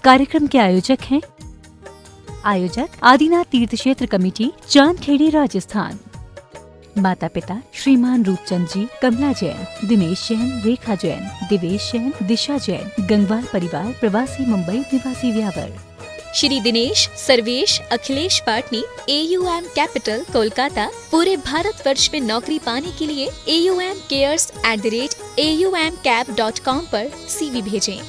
कार्यक्रम के आयोजक हैं आदिनाथ तीर्थ क्षेत्र कमेटी, चांदखेड़ी, राजस्थान। माता पिता श्रीमान रूपचंद जी, कमला जैन, दिनेश जैन, रेखा जैन, दिवेश जैन, दिशा जैन। गंगवाल परिवार, प्रवासी मुंबई निवासी व्यावर। Shri Dinesh, Sarvesh, Akhilesh Patni, AUM capital, Kolkata. पूरे भारतवर्ष में नौकरी पाने के लिए AUMcares@AUMcap.com पर CV भेजें।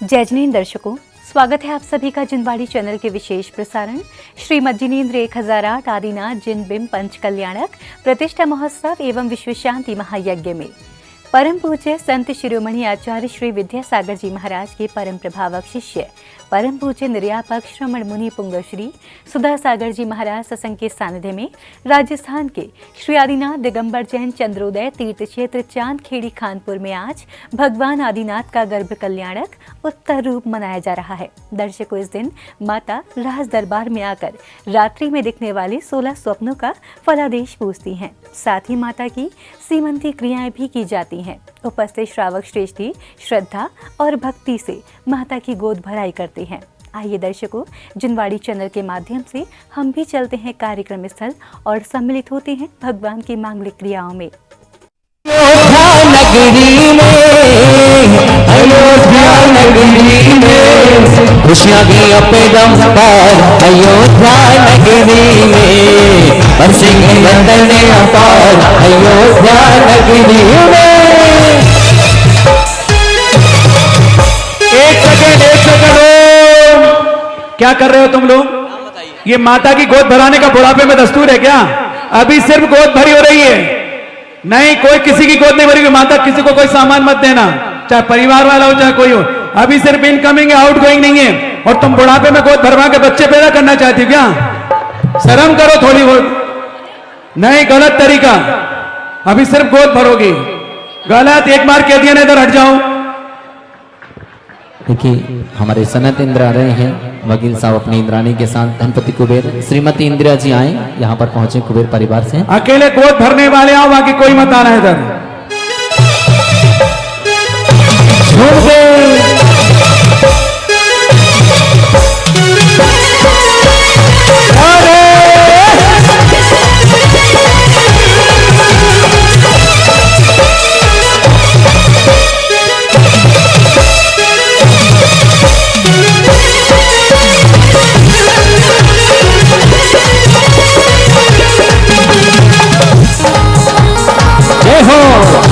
जय जिनेंद्र दर्शकों, स्वागत है आप सभी का जिनवाड़ी चैनल के विशेष प्रसारण श्रीमद जिनेंद्र 1008 आदिनाथ जिन बिंब पंच कल्याणक प्रतिष्ठा महोत्सव एवं विश्व शांति महायज्ञ में परम पूज्य संत शिरोमणि आचार्य श्री विद्यासागर जी महाराज के परम प्रभावक शिष्य परम पूज्य निर्यापक श्रमण मुनि पुंगव श्री सुधा सागर जी महाराज सत्संग के सानिध्य में राजस्थान के श्री आदिनाथ दिगंबर जैन चंद्रोदय तीर्थ क्षेत्र चांदखेड़ी खानपुर में आज भगवान आदिनाथ का गर्भ कल्याणक उत्तर रूप मनाया जा रहा है। दर्शकों, इस दिन माता राज दरबार में आकर रात्रि में दिखने वाले 16 स्वप्नों का फलादेश पूछती हैं। साथ ही माता की सीमंती क्रियाएं भी की जाती हैं। उपस्थित श्रावक श्रेष्ठी श्रद्धा और भक्ति से माता की गोद भराई करते हैं। आइए दर्शकों, जिनवाड़ी चैनल के माध्यम से हम भी चलते हैं कार्यक्रम स्थल और सम्मिलित होते हैं भगवान की मांगलिक क्रियाओं में। अयोध्या नगरी में खुशियाँ की अपेदम पर अयोध्या नगरी में बरसेंगे वंदन अपार अयोध्या नगरी में। एक सेकंड क्या कर रहे हो तुम लोग? ये माता की गोद भराने का बुढ़ापे में दस्तूर है क्या? अभी सिर्फ गोद भरी हो रही है, नहीं कोई किसी की गोद नहीं भरी हुई। माता किसी को कोई सामान मत देना, चाहे परिवार वाला हो चाहे कोई हो। अभी सिर्फ इनकमिंग है, आउटगोइंग नहीं है। और तुम बुढ़ापे में गोद भरवा के बच्चे पैदा करना चाहती हो क्या? शर्म करो थोड़ी बहुत। नहीं, गलत तरीका। अभी सिर्फ गोद भरोगी, गलत। एक बार कह दिया ना, इधर हट जाओ। देखिए, हमारे सनत इंद्र आ रहे हैं, वकील साहब अपनी इंद्राणी के साथ। धनपति कुबेर श्रीमती इंदिरा जी आए, यहाँ पर पहुंचे कुबेर परिवार से। अकेले गोद भरने वाले आओ, बाकी कोई मत आना इधर।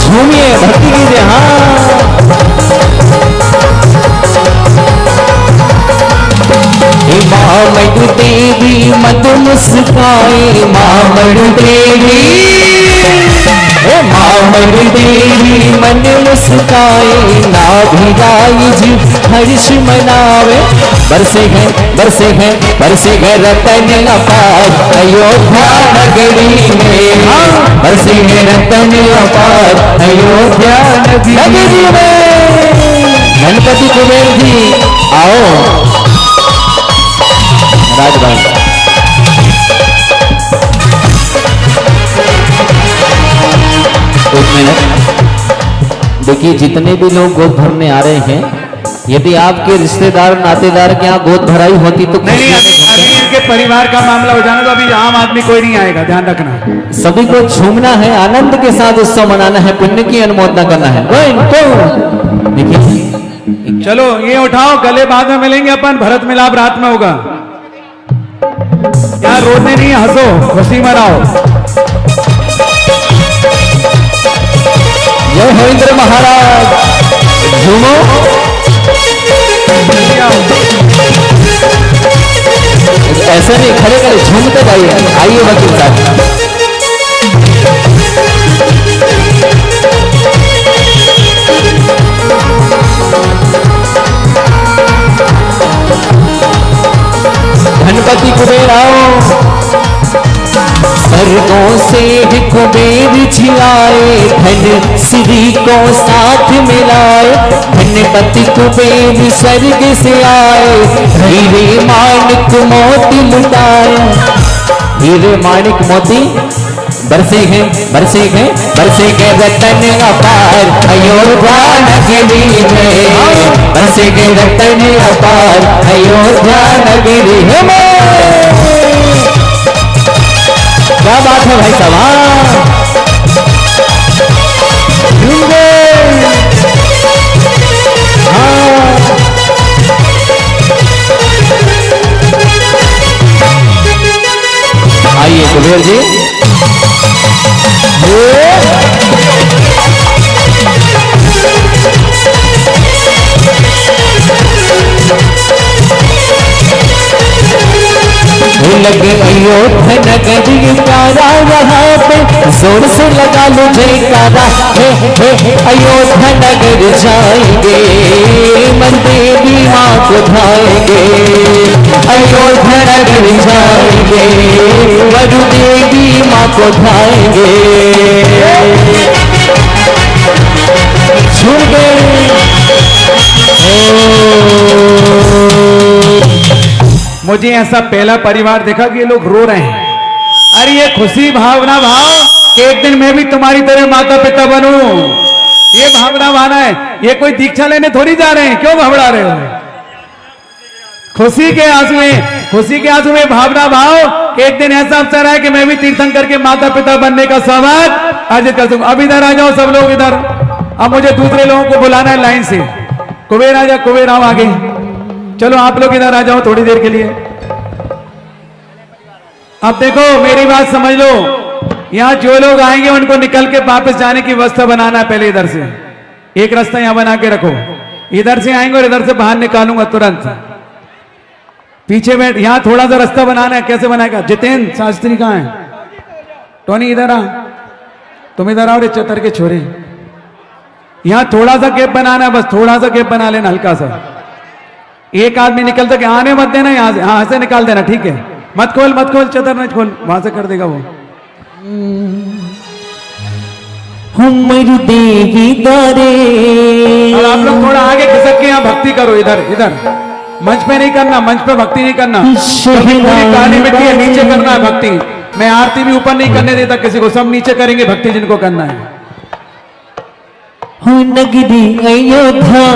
झूमिए, भक्ति कीजिए। हाँ, मामड़ देवी मत मुस्काए, मामड़ देवी, मामड़ देवी मन मुस्काए, नाभिराई जी हर्ष मनावे। बरसे हैं रतन अपार अयोध्या नगरी में, बरसे हैं रतन अपार अयोध्या नगरी में। गणपति कुबेर जी आओ। राजभाई एक मिनट। देखिए, जितने भी लोग गोद भरने आ रहे हैं, यदि आपके रिश्तेदार नातेदार के यहाँ गोद भराई होती तो नहीं, अभी इनके परिवार का मामला हो जाना, तो अभी आम आदमी कोई नहीं आएगा, ध्यान रखना। सभी को झूमना है, आनंद के साथ उत्सव मनाना है, पुण्य की अनुमोदना करना है। देखिए, चलो ये उठाओ, गले बाद में मिलेंगे अपन। भरत मिलाप रात में होगा। यार रोने नहीं, हंसो, खुशी मनाओ। जय हो इंद्र महाराज, झूमो। ऐसे नहीं, खड़े खड़े झूमते जाइए। आइए वकील साहब। धनपति कुबेर आओ। स्वर्गों से कुबेर जी आए, धन श्री को साथ मिलाए। धनपति कुबेर स्वर्ग से आए, हीरे माणिक मोती लुटाए। हीरे माणिक मोती बरसेंगे बरसेंगे बरसेंगे रतन अपार अयोध्या नगरी में, बरसेंगे रतन अपार अयोध्या नगरी में। क्या बात है भाई साहब, आइए कुबेर जी। लगे अयोध्या नगरी प्यारा यहाँ पे जोर से लगा लो जयकारा, अयोध्या नगर जाएंगे मन देवी माँ को धाएंगे, अयोध्या नगर जाएंगे वरु देवी माँ को धाएंगे। छूट गए मुझे ऐसा पहला परिवार देखा कि ये लोग रो रहे हैं। अरे ये खुशी भावना भाव कि एक दिन मैं भी तुम्हारी तरह माता पिता बनूं, ये भावना भाना है। ये कोई दीक्षा लेने थोड़ी जा रहे हैं, क्यों घबरा रहे हो? खुशी के आंसू में, खुशी के आंसू में भावना भाव कि एक दिन ऐसा अवसर है कि मैं भी तीर्थंकर के माता पिता बनने का सौभाग्य अर्जित कर सकूं। अब इधर आ जाओ सब लोग इधर। अब मुझे दूसरे लोगों को बुलाना है लाइन से। कुबेर आ जाओ, कुबेर आओ आगे। चलो आप लोग इधर आ जाओ थोड़ी देर के लिए। अब देखो मेरी बात समझ लो, यहां जो लोग आएंगे उनको निकल के वापस जाने की व्यवस्था बनाना है। पहले इधर से एक रास्ता यहां बना के रखो, इधर से आएंगे और इधर से बाहर निकालूंगा तुरंत। पीछे बैठ, यहां थोड़ा सा रास्ता बनाना है। कैसे बनाएगा? जितेंद्र शास्त्री कहां है? टोनी इधर आ, तुम इधर आओ रे चतर के छोरे। यहां थोड़ा सा गैप बनाना है, बस थोड़ा सा गैप बना लेना हल्का सा। एक आदमी निकल सके, आने मत देना यहां से, हाँ से निकाल देना, ठीक है? मत खोल चतर नहीं खोल, वहां से कर देगा वो। हमर देवी दारे। अब आप लोग थोड़ा आगे खिसक के यहाँ भक्ति करो। इधर इधर मंच पे नहीं करना, मंच पे भक्ति नहीं करना। पूरी काली मिट्टी है, नीचे करना है भक्ति। मैं आरती भी ऊपर नहीं करने देता किसी को, सब नीचे करेंगे भक्ति जिनको करना है। नगरी अयोध्या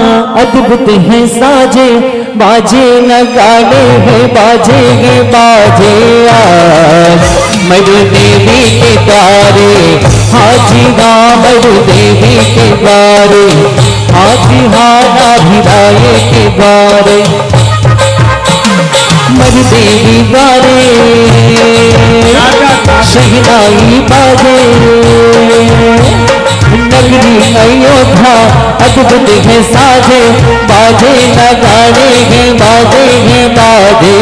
अद्भुत है साजे, बाजे नगाड़े हैं बाजे हैं बाजे आज मरु देवी के द्वारे, हाजी हाँ मरु देवी के द्वारे, हाजी हाँ नाभिराए के द्वारे, मरु देवी द्वारे शहनाई बाजे। नगरी अयोध्या अद्भुत है साजे, बाजे नगाड़े हैं बाजे हैं बाजे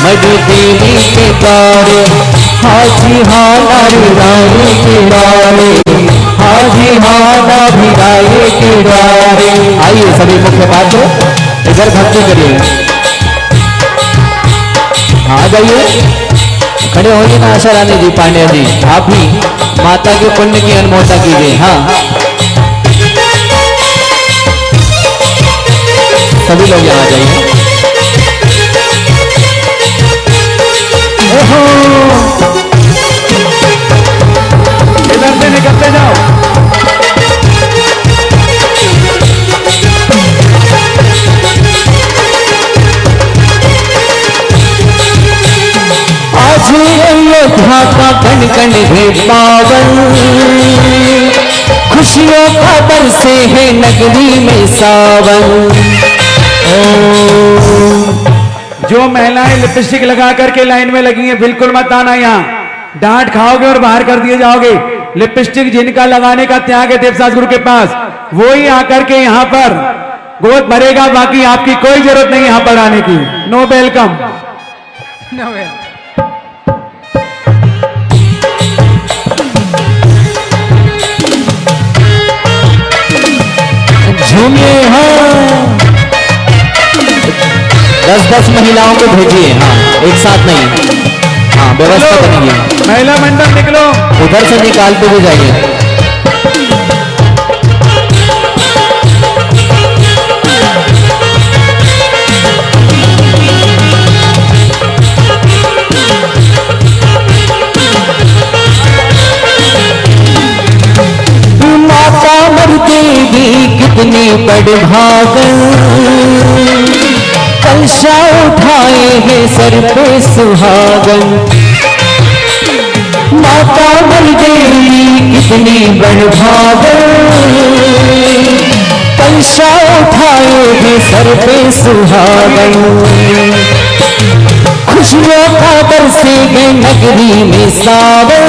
मरु देवी के द्वारे, हाजी हाँ नाभिराए के द्वारे, हाजी हाँ नाभिराए के द्वारे। आइए सभी मुख्य पात्र इधर भक्ति करिए, आ जाइए, खड़े होइए ना। आशा रानी जी, पांड्या जी, आप भी माता के पुण्य की अनुमोदना कीजिए। हाँ सभी लोग यहाँ आ जाइए। इधर से निकलते जाओ। आज अयोध्या का कण कण है पावन, खुशियों का बरसे है नगरी में सावन। जो महिलाएं लिपस्टिक लगा करके लाइन में लगी हैं, बिल्कुल मत आना यहाँ। डांट खाओगे और बाहर कर दिए जाओगे। लिपस्टिक जिनका लगाने का त्याग है देवसास गुरु के पास, वो ही आकर के यहाँ पर गोद भरेगा, बाकी आपकी कोई जरूरत नहीं यहाँ पर आने की। No welcome. झूमिए। हाँ 10-10 महिलाओं को भेजिए। हाँ एक साथ नहीं, हाँ व्यवस्था करेंगे। महिला मंडल निकलो, उधर से निकालते हुए जाइए। हैं सर पे सुहागन। माता बन गई कितनी बड़भागन, कलशा उठाए हैं सर पे सुहागन। खुशियों का बरसेगे नगरी में सावन,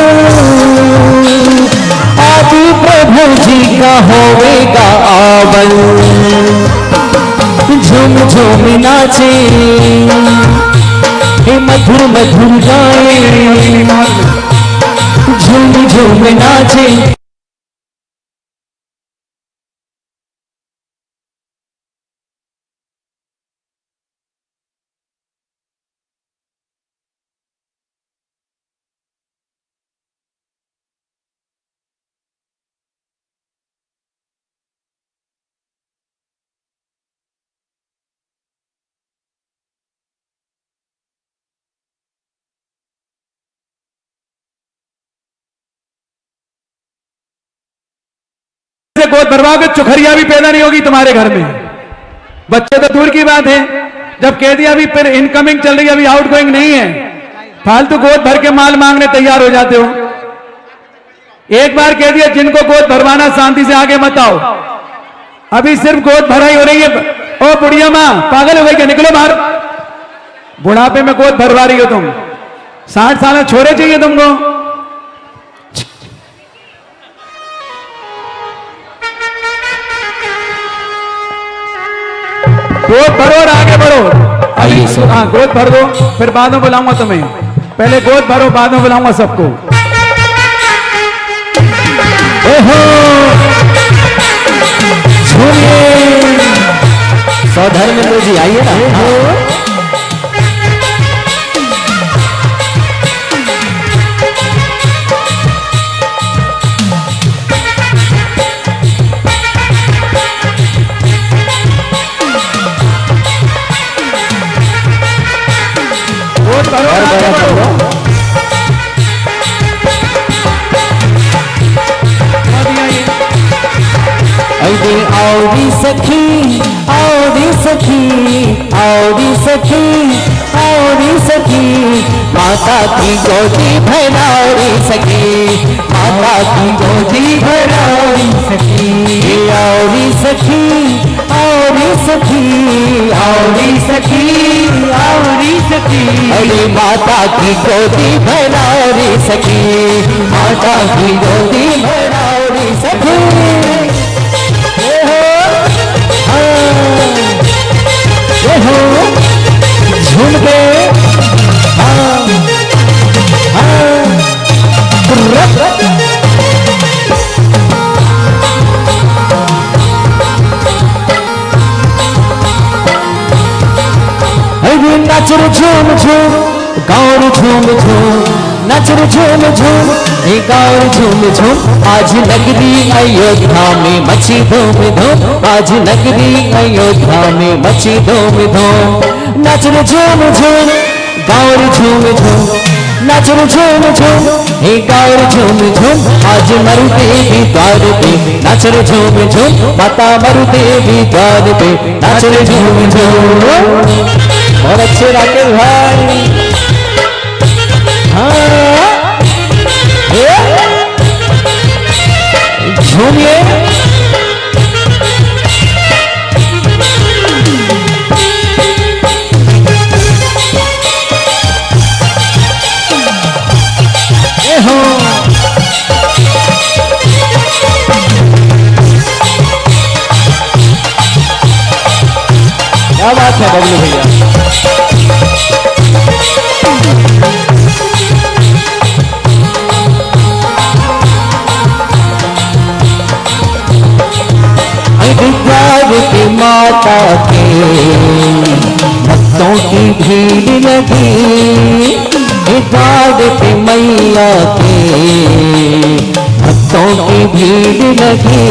आदि प्रभु जी का होवेगा आवन। झूम झूम नाचे हे मधुर मधुर गाए, झूम झूम नाचे। गोद भरवाओगे चुखरिया भी पैदा नहीं होगी तुम्हारे घर में। बच्चे तो दूर की बात है, जब कह दिया अभी फिर इनकमिंग चल रही है, अभी आउट गोइंग नहीं है, फालतू गोद भर के माल मांगने तैयार हो जाते हो। एक बार कह दिया जिनको गोद भरवाना शांति से आगे मत आओ। अभी सिर्फ गोद भराई हो रही है। ओ बुढ़िया माँ पागल हो गई क्या, निकलो बाहर। बुढ़ापे में गोद भरवा रही हो तुम, 60 साल छोरे चाहिए तुमको। गोद भरो और आगे बढ़ो। अभी हाँ गोद भर दो, फिर बाद में बुलाऊंगा तुम्हें। पहले गोद भरो, बाद में बुलाऊंगा सबको। सौधर्मेंद्र जी आइए ना। आओरी सखी आओरी सखी आओरी सखी आओरी सखी, माता की गोदी भरारी सखी, माता की गोदी भरारी सखी। आओरी सखी आओरी सखी आओरी सखी आओरी सखी, अरे माता की गोदी भरारी सखी, माता की गोदी भरारी सखी। झूम के नाचर झूम झूम गाँव झूम झूम, नाचर झूम झूम गाँव झूम झूम। आज नगरी अयोध्या में मची धूम धूम, आज नगरी अयोध्या में मची धूम धूम। नाचर झूम झूम गाँव झूम झूम, नाचर झूम झूम गाँव झूम झूम। आज मरु देवी द्वार पे नाचर झूम झूम, माता मरु देवी द्वार पे नाचर झूम झूम। और अच्छे राकेश भाई हाँ झूमिए। क्या बात है बबलू भैया। के माता के भक्तों की भीड़ लगी, द्वार पे मैया के भक्तों की भीड़ लगी।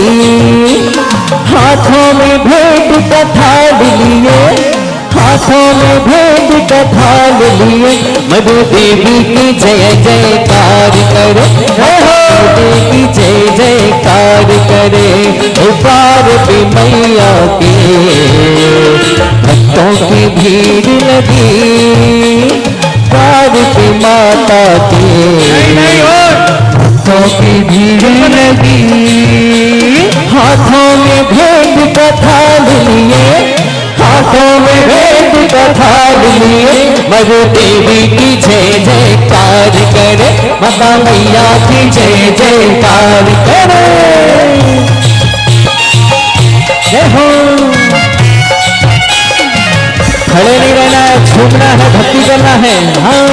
हाथों में भेंट का थाल लिए, हाथों में भेंट का थाल लिए, मधु देवी की जय जयकार करे, देवी की जय जयकार करे। द्वार पे मैया के भक्तों की भीड़ लगी द्वार पे माता के, नहीं और भक्तों की भीड़ लगी, हाथों में भेंट का थाल लिए, हाथों में भेंट का थाल लिए, मर देवी की जय जयकार करे, माता मैया की जय जयकार करे। जय हो। खड़े नहीं रहना है, झूमना है, भक्ति करना है। हाँ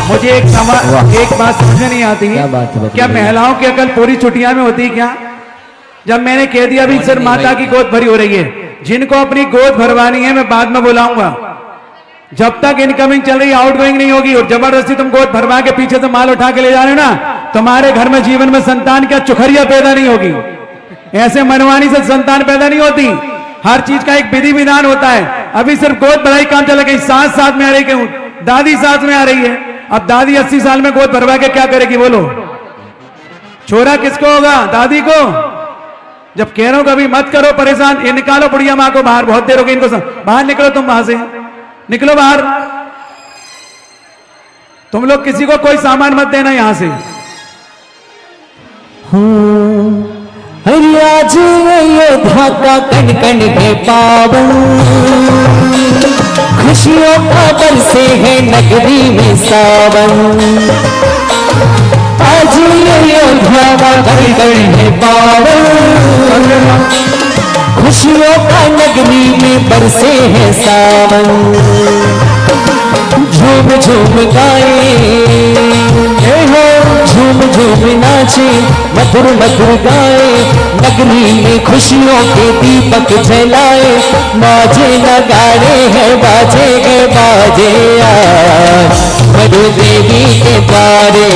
मुझे एक बात समझ में नहीं आती है। क्या बात है? क्या महिलाओं की अकल पूरी छुट्टियां में होती है क्या? जब मैंने कह दिया भी सर माता की गोद भरी हो रही है, जिनको अपनी गोद भरवानी है मैं बाद में बुलाऊंगा, जब तक इनकमिंग चल रही आउटगोइंग नहीं होगी, और जबरदस्ती तुम गोद भरवा के पीछे से माल उठा के ले जा रहे हो ना, तुम्हारे घर में जीवन में संतान का चुखरिया पैदा नहीं होगी। ऐसे मनवानी से संतान पैदा नहीं होती, हर चीज का एक विधि विधान होता है। अभी सिर्फ गोद भराई काम चला गई, सास साथ में आ रही, क्यों दादी साथ में आ रही है। अब दादी 80 साल में गोद भरवा के क्या करेगी बोलो? छोरा किसको होगा? दादी को। जब कह रहा हूं कभी मत करो परेशान, ये निकालो बुढ़िया माँ को बाहर, बहुत देर हो गई इनको बाहर निकलो, तुम वहां से निकलो बाहर। तुम लोग किसी को कोई सामान मत देना यहां से। हरि आज अयोध्या का कण कण है पावन, खुशियों का बरसे है नगरी में सावन। आज अयोध्या का कण कण है पावन, खुशियों का नगरी में बरसे है सावन। झूम झूम गाए हो, झूम झूम नाचे, मधुर मधुर गाए, नगरी में खुशियों के दीपक जलाए। बाजे नगाड़े हैं, बाजे के बाजे आज मधु देवी के द्वारे,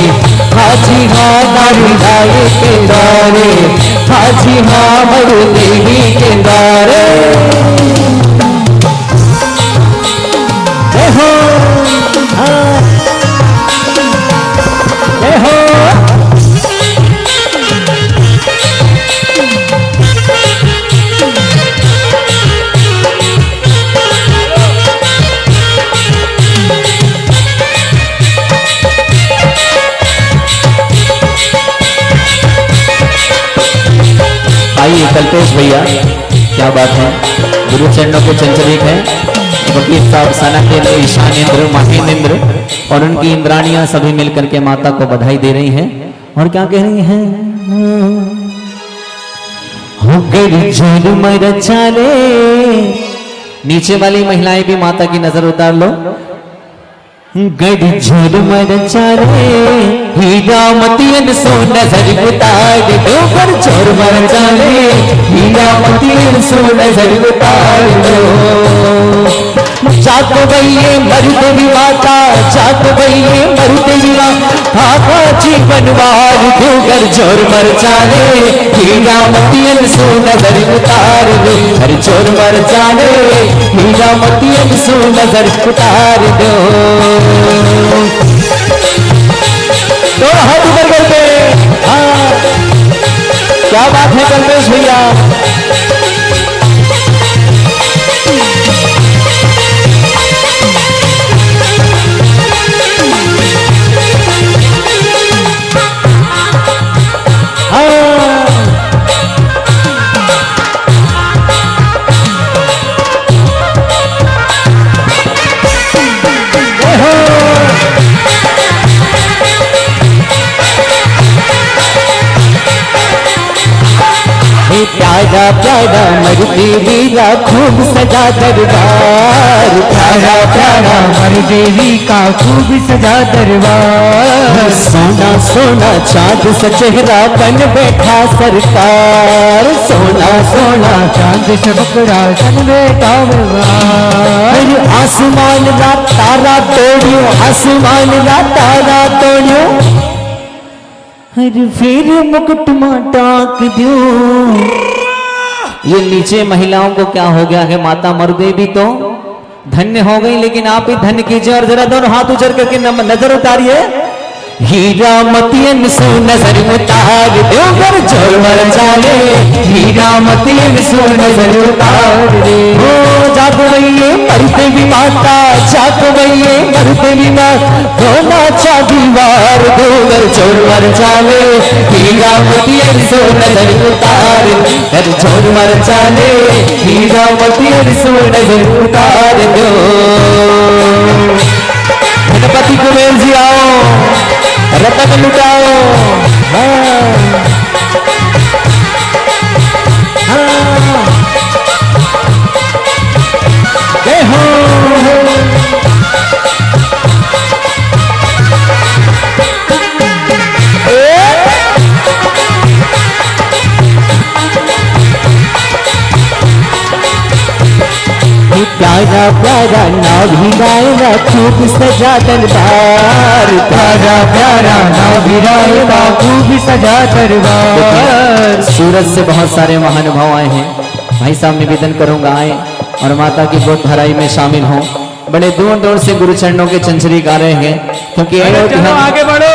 हाजी हाँ दारू लाए के द्वारे, हाजी हाँ मधु देवी के द्वारे। जय हो। हाँ जय हो। आइए कल्पेश भैया, क्या बात है, गुरु चरणों के चंचल एक है वकील साहब सना के लिए ईशानेंद्र महेंद्र और उनकी इंद्राणियां सभी मिलकर के माता को बधाई दे रही हैं और क्या कह रही हैं? हो गई झूमर चाले। नीचे वाली महिलाएं भी माता की नजर उतार लो। गड़ी झूमर चाले, हीरा मतियन सो नजर उतार दो, पर झूमर चाले, हीरा मतियन सो नजर उतार दो। जात भैये मरुद विवाता, जात भैये मरुद विवाता, जीवन वार दूगर जोर मर चाले, हीरा मतियन सो नजर उतार दो, हर जोर मर चाले, हीरा मतियन सो नजर उतार दो। तो हाथ ऊपर करके, हाँ क्या बात है कल्पेश भैया। प्यारा प्यारा मरती वीरा खूब सजा दरबार, प्यारा प्यारा हर देवी का खूब सजा दरबार। सोना सोना चांद सा चेहरा बन बैठा सरकार। सोना सोना चांद से बकरा बन बैठा दरबार। आसमान रा तारा तोड़ियो, आसमान रा तारा तोड़ियो, हर फिर मुकुट टाक दो। ये नीचे महिलाओं को क्या हो गया है, माता मरुदेवी तो धन्य हो गई, लेकिन आप भी धन्य कीजिए और जरा दोनों हाथ उछल करके नजर उतारिए। हीरा मोतियन सो नजर उतार दो, कर जोर चाले। हीरा मोतियन सो नजर उतार दे। हो जागवैये मरते भी माता, जागवैये मरते भी माता, दोना चा दीवार दो, कर जोर चाले। हीरा मोतियन सो नजर उतार, कर जोर चाले। हीरा मोतियन सो नजर उतार दो। गणपति कुबेर जी आओ, रतन लुटाओ। हाँ हाँ जय हो। प्यारा प्यारा नाभी गायरा खूब सजा दरबार। प्यारा प्यारा नाभी गायरा खूब सजा दरबार। सूरत से बहुत सारे महानुभाव आए हैं, भाई साहब निवेदन करूंगा आए और माता की गोद भराई में शामिल हों। बड़े दूर दूर से गुरु चरणों के चंचरी गा रहे हैं, क्योंकि आगे बढ़ो,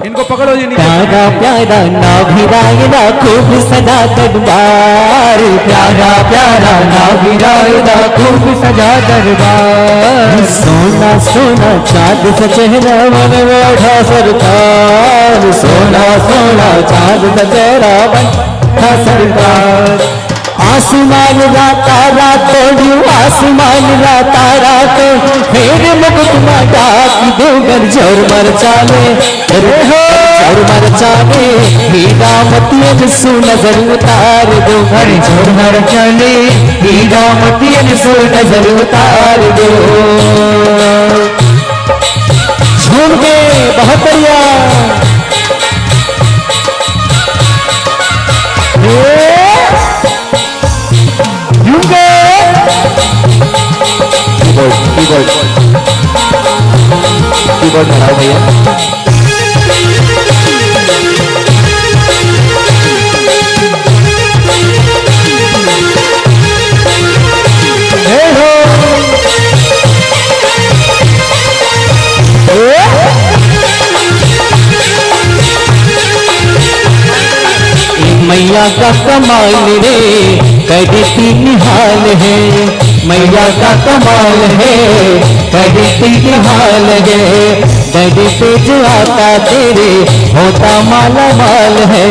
इनको पकड़ो जी। प्यारा प्यारा नाभी गायरा खूब सजा दरबार। प्यारा प्यारा नाभी गायरा खूब सजा दरबार। सोना सोना चांद सा चेहरा बन बैठा सरकार। सोना सोना चांद सा चेहरा बन बैठा सरकार। आसमान रा तारा तोड़ू, आसमान रा तारा तो फिर मुकुट टाक दो, घर जोर मर चाले। रे हो जोर मर चाले। हीरा मोतियन सो नजर उतार दो, घर जोर मर चाले। हीरा मोतियन सो नजर उतार दो। झूम के बहुत बढ़िया। कीबोर्ड बढ़ाओ भैया। मैया का कमाल रे करती निहाल है। मैया का कमाल है करती निहाल है। दर पे जो आता तेरे होता माला माल है।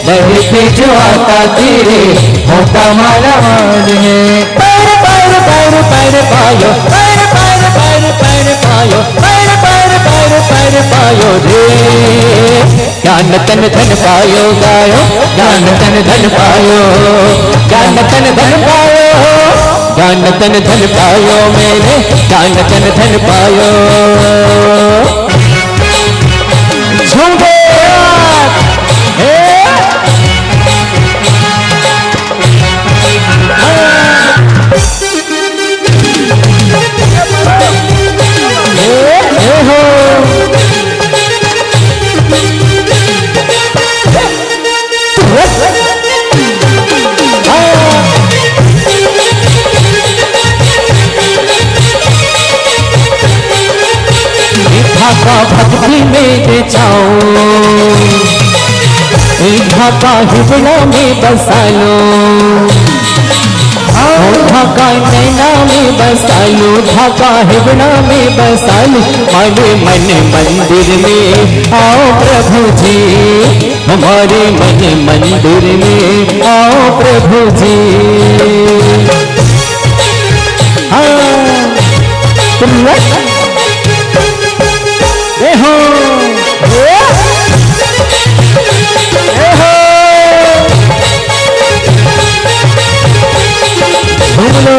दर पे जो आता तेरे होता माला माल है। पैर पैर पैर पैर पायो, पैर पैर पैर पैर पायो, पैर पैर पैर पैर पायो रे। ज्ञान तन धन पायो गायो, ज्ञान तन धन पायो, ज्ञान तन धन पायो, ज्ञान तन धन पायो मेरे, ज्ञान तन धन पायो। झूठे भक्ति में जाओ, ढाका हिबड़ा में बसा लो, ढाका नैना में बसा लो, ढाका हिबड़ा में बसा लो। हमारे मन मंदिर में आओ प्रभु जी, हमारे मन मंदिर में आओ प्रभु जी। हाँ तुम हो घूम लो।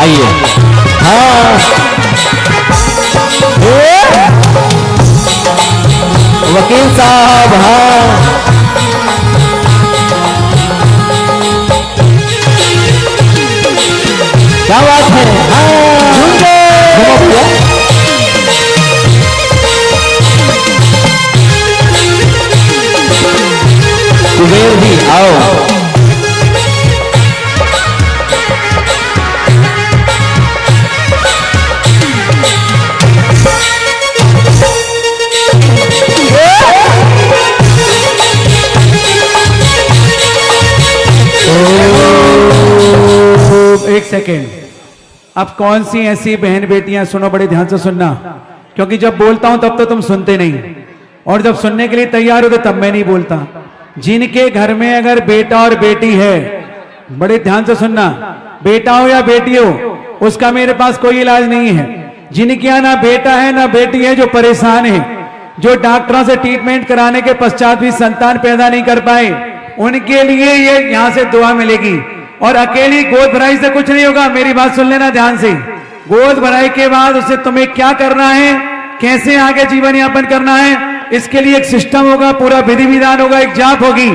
आइए। हाँ वकील साहब, हाँ क्या बात है। कुबेर जी आओ। एक सेकेंड, अब कौन सी ऐसी बहन बेटियां, सुनो बड़े ध्यान से सुनना, क्योंकि जब बोलता हूं तब तो तुम सुनते नहीं, और जब सुनने के लिए तैयार हो तो तब मैं नहीं बोलता। जिनके घर में अगर बेटा और बेटी है, बड़े ध्यान से सुनना, बेटा हो या बेटी हो, उसका मेरे पास कोई इलाज नहीं है। जिनके यहाँ ना बेटा है ना बेटी है, जो परेशान है, जो डॉक्टरों से ट्रीटमेंट कराने के पश्चात भी संतान पैदा नहीं कर पाए, उनके लिए ये यहां से दुआ मिलेगी। और अकेली गोद भराई से कुछ नहीं होगा, मेरी बात सुन लेना ध्यान से। गोद भराई के बाद उसे तुम्हें क्या करना है, कैसे आगे जीवन यापन करना है, इसके लिए एक सिस्टम होगा, पूरा विधि विधान होगा, एक जाप होगी।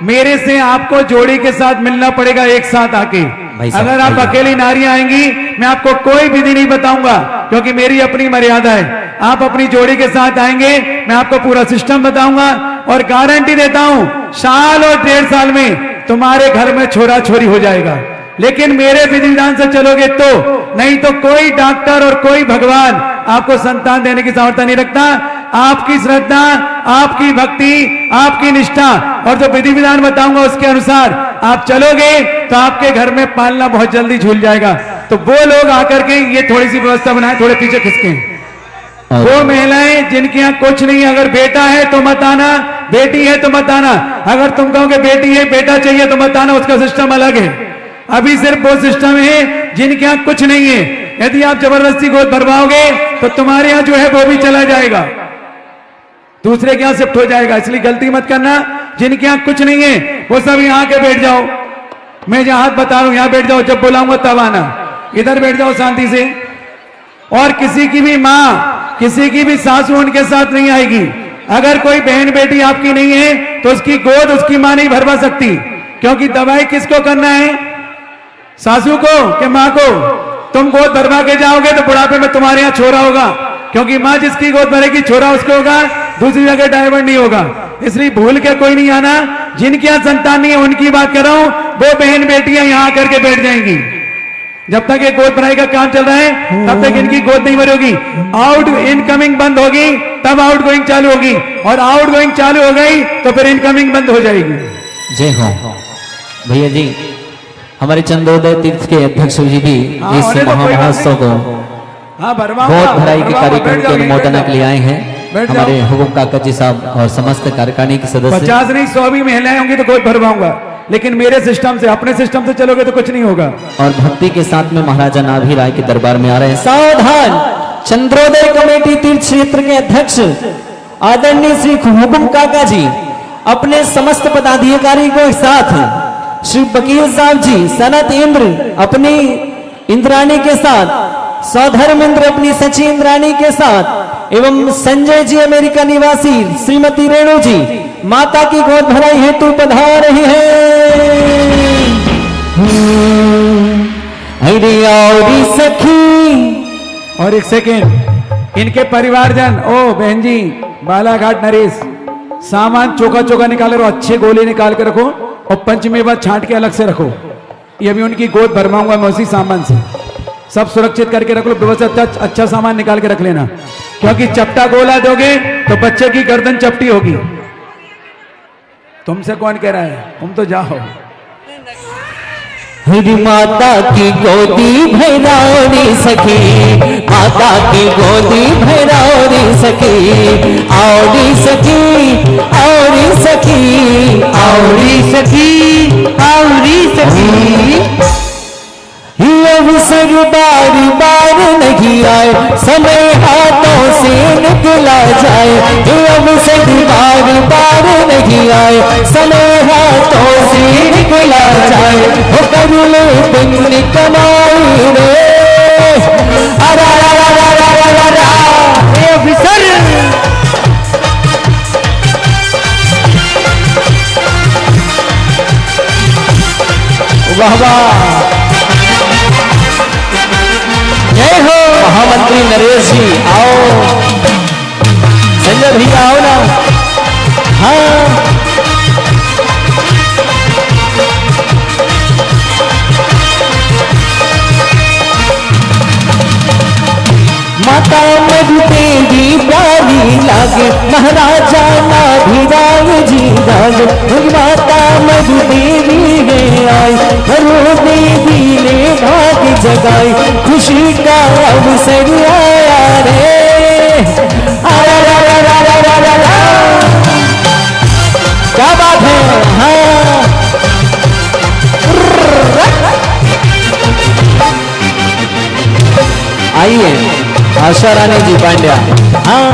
मेरे से आपको जोड़ी के साथ मिलना पड़ेगा एक साथ आके। अगर आप अकेली नारी आएंगी, मैं आपको कोई विधि नहीं बताऊंगा, क्योंकि मेरी अपनी मर्यादा है। आप अपनी जोड़ी के साथ आएंगे, मैं आपको पूरा सिस्टम बताऊंगा, और गारंटी देता हूं साल और 1.5 साल में तुम्हारे घर में छोरा छोरी हो जाएगा। लेकिन मेरे विधि विधान से चलोगे तो, नहीं तो कोई डॉक्टर और कोई भगवान आपको संतान देने की सामर्थ्य नहीं रखता। आपकी श्रद्धा, आपकी भक्ति, आपकी निष्ठा, और जो विधि विधान बताऊंगा उसके अनुसार आप चलोगे तो आपके घर में पालना बहुत जल्दी झूल जाएगा। तो वो लोग आकर के ये थोड़ी सी व्यवस्था बनाए, थोड़े पीछे खिसके। वो महिलाएं जिनके यहाँ कुछ नहीं, अगर बेटा है तो मत आना, बेटी है तो मत आना। अगर तुम कहोगे बेटी है बेटा चाहिए तो मत आना, उसका सिस्टम अलग है। अभी सिर्फ वो सिस्टम है जिनके यहाँ कुछ नहीं है। यदि आप जबरदस्ती गोद भरवाओगे तो तुम्हारे यहाँ जो है वो भी चला जाएगा, दूसरे के यहाँ शिफ्ट हो जाएगा। इसलिए गलती मत करना। जिनके यहाँ कुछ नहीं है वो सब यहाँ के बैठ जाओ, मैं जहां हाथ बता रहा हूं यहाँ बैठ जाओ, जब बुलाऊंगा तब आना, इधर बैठ जाओ शांति से। और किसी की भी माँ, किसी की भी सासू उनके साथ नहीं आएगी। अगर कोई बहन बेटी आपकी नहीं है तो उसकी गोद उसकी मां नहीं भरवा सकती, क्योंकि दवाई किसको करना है, सासू को कि मां को। तुम गोद भरवा के जाओगे तो बुढ़ापे में तुम्हारे यहाँ छोरा होगा, क्योंकि मां जिसकी गोद भरेगी छोरा उसको होगा, दूसरी जगह डाइवर्ट नहीं होगा। इसलिए भूल के कोई नहीं आना। जिनके यहाँ संतान नहीं है उनकी बात कर रहा हूं, वो बहन बेटियां यहाँ आकर के बैठ जाएंगी। जब तक ये गोद भराई का काम चल रहा है तब तक इनकी गोद नहीं भरी होगी। आउट इनकमिंग बंद होगी तब आउट गोइंग चालू होगी, और आउट गोइंग चालू हो गई तो फिर इनकमिंग बंद हो जाएगी। जय हो भैया जी। हमारे चंद्रोदय तीर्थ के अध्यक्ष जी भी इस महामहोत्सव को गोद भराई के कार्यक्रम के अनुमोदन के लिए आए हैं। हमारे हुकुम काका जी साहब और समस्त कार्यकारिणी के सदस्य। 50 नहीं 100 भी महिलाएं होंगी तो गोद भरवाऊंगा, लेकिन मेरे सिस्टम से, अपने सिस्टम से चलोगे तो कुछ नहीं होगा। और भक्ति के साथ में महाराजा नाभी राय के दरबार में आ रहे हैं। सावधान! चंद्रोदय कमेटी तीर्थ क्षेत्र के अध्यक्ष आदरणीय श्री हुकुम काका जी अपने समस्त पदाधिकारी को साथ, श्री वकील साहब जी सनत इंद्र अपनी इंद्राणी के साथ, सौधर्मेंद्र अपनी सची इंद्राणी के साथ, एवं संजय जी अमेरिका निवासी श्रीमती रेणु जी माता की गोद भराई हेतु पधार रही है। हरियाली सखी। और एक सेकेंड, इनके परिवारजन, ओ बहन जी, बालाघाट नरेश, सामान चौका चौका निकाल रखो, अच्छे गोले निकाल के रखो, और पंचमेवा छांट के अलग से रखो। ये भी उनकी गोद भरवाऊंगा मैं उसी सामान से। सब सुरक्षित करके रख लो, व्यवस्थित अच्छा सामान निकाल के रख लेना, क्योंकि चपटा गोला दोगे तो बच्चे की गर्दन चपटी होगी। तुमसे कौन कह रहा है, तुम तो जाओ। माता की गोदी भैरवनी सखी, माता की गोदी भैरवनी सखी, औरी सखी, औरी सखी, औरी सखी, औरी सखी। अवसर बार बार नहीं आए, समय हाथों से निकला जाए। अवसर बार बार नहीं आए, समय हाथों से निकला जाए। वो कर ले पुण्य कमाई रे, वाह वाह, जय हो महामंत्री नरेश जी, आओ संजय भैया आओ ना। हाँ माता मधु तेरी प्यारी लागे, महाराजा नाभिराम जी लागे, माता मधु देवी है आई, हरो देवी ने भाग जगाई, खुशी का अवसर आया रे, आया रा रा रा रा रा रा रा। क्या बात है। हाँ आइए आशा रानी जी पांड्या। हाँ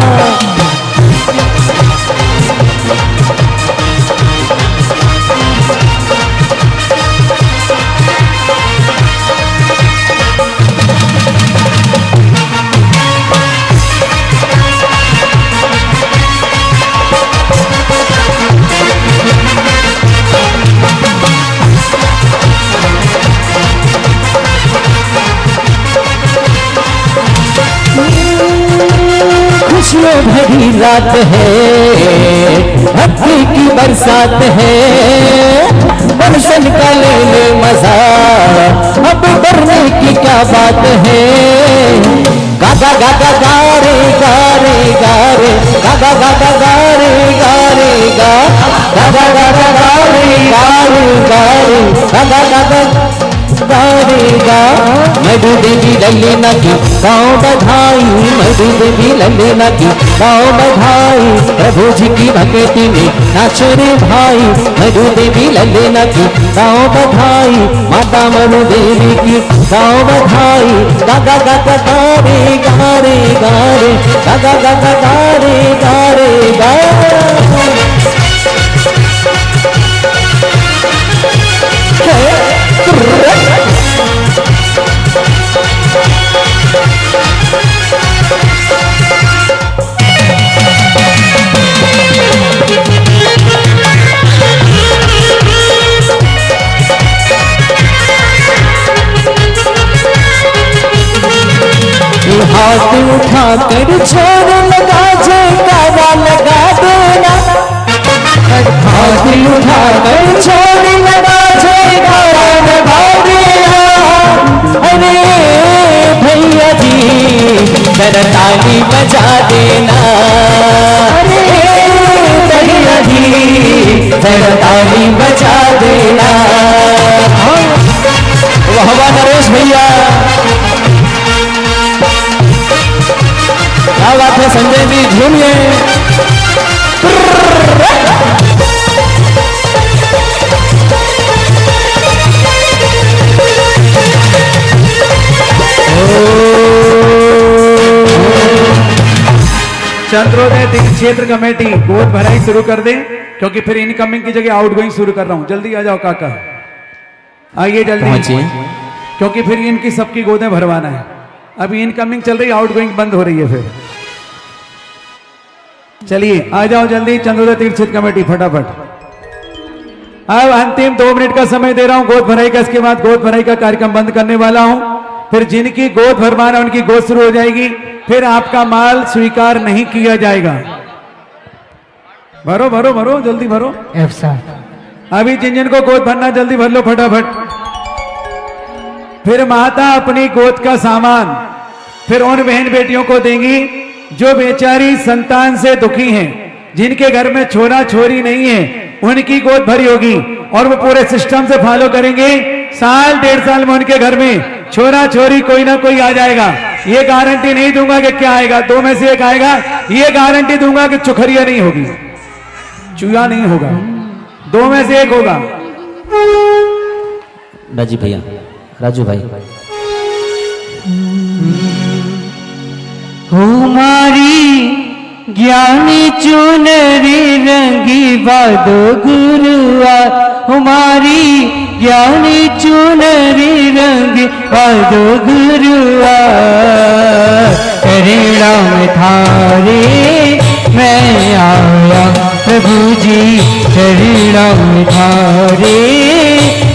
खुशियों भरी रात है, भक्ति की बरसात है, दर्शन का ले ले मजा, अब डरने की क्या बात है। गा गा गा गा गा रे गा रे गा रे, गा गा गा गा गा रे गा रे गा, गा गा गा गा गा रे गा रे गा रे, गा गा गा गा गारेगा। मधु देवी लल्लेना की गाँव बधाई, मधु देवी लल्लेना की गाँव बधाई, प्रभु जी की भक्ति में नाचो रे भाई, मधु देवी लल्लेना की गाँव बधाई, माता मधु देवी की गाँव बधाई। गा गा गा गा गारे गारे गारे, गा गा गा गा गारे गारे गा। हाथ उठा कर छोड़ लगा जयकारा लगा देना, हाथ उठा कर छोड़ लगा जयकारा लगा देना। अरे भैया जी जरा ताली बजा देना, अरे भैया जी जरा ताली बजा देना। वाह वाह नरेश भैया, क्या बात है संजय जी, झूमिए। चंद्रोदय तीर्थ क्षेत्र कमेटी गोद भराई शुरू कर दें, क्योंकि फिर इनकमिंग की जगह आउटगोइंग शुरू कर रहा हूं। जल्दी आ जाओ काका, आइए जल्दी, क्योंकि फिर इनकी सबकी गोदें भरवाना है। अभी इनकमिंग चल रही, आउटगोइंग बंद हो रही है। फिर चलिए आ जाओ जल्दी, चंद्रोदय तीर्थ क्षेत्र कमेटी फटाफट। अब अंतिम 2 मिनट का समय दे रहा हूं गोद भराई का, इसके बाद गोद भराई का कार्यक्रम बंद करने वाला हूं। फिर जिनकी गोद भरवाना उनकी गोद शुरू हो जाएगी, फिर आपका माल स्वीकार नहीं किया जाएगा। भरो भरो भरो, जल्दी भरो। अभी जिन जिन को गोद भरना जल्दी भर लो फटाफट। फिर माता अपनी गोद का सामान फिर उन बहन बेटियों को देंगी जो बेचारी संतान से दुखी हैं, जिनके घर में छोरा छोरी नहीं है, उनकी गोद भरी होगी। और वो पूरे सिस्टम से फॉलो करेंगे, साल 1.5 साल में उनके घर में छोरा छोरी कोई ना कोई आ जाएगा। ये गारंटी नहीं दूंगा कि क्या आएगा, 2 में से एक आएगा। ये गारंटी दूंगा कि चुखरिया नहीं होगी, चूहा नहीं होगा, 2 में से एक होगा। राजी भैया, राजू भाई। हमारी ज्ञानी चुनरी रंगी बादो गुरुआ, हमारी ज्ञानी चुनरी रंगी बादो गुरुआ। करीड़ा में थारे मैं आया प्रभु जी, करीड़ा में थारे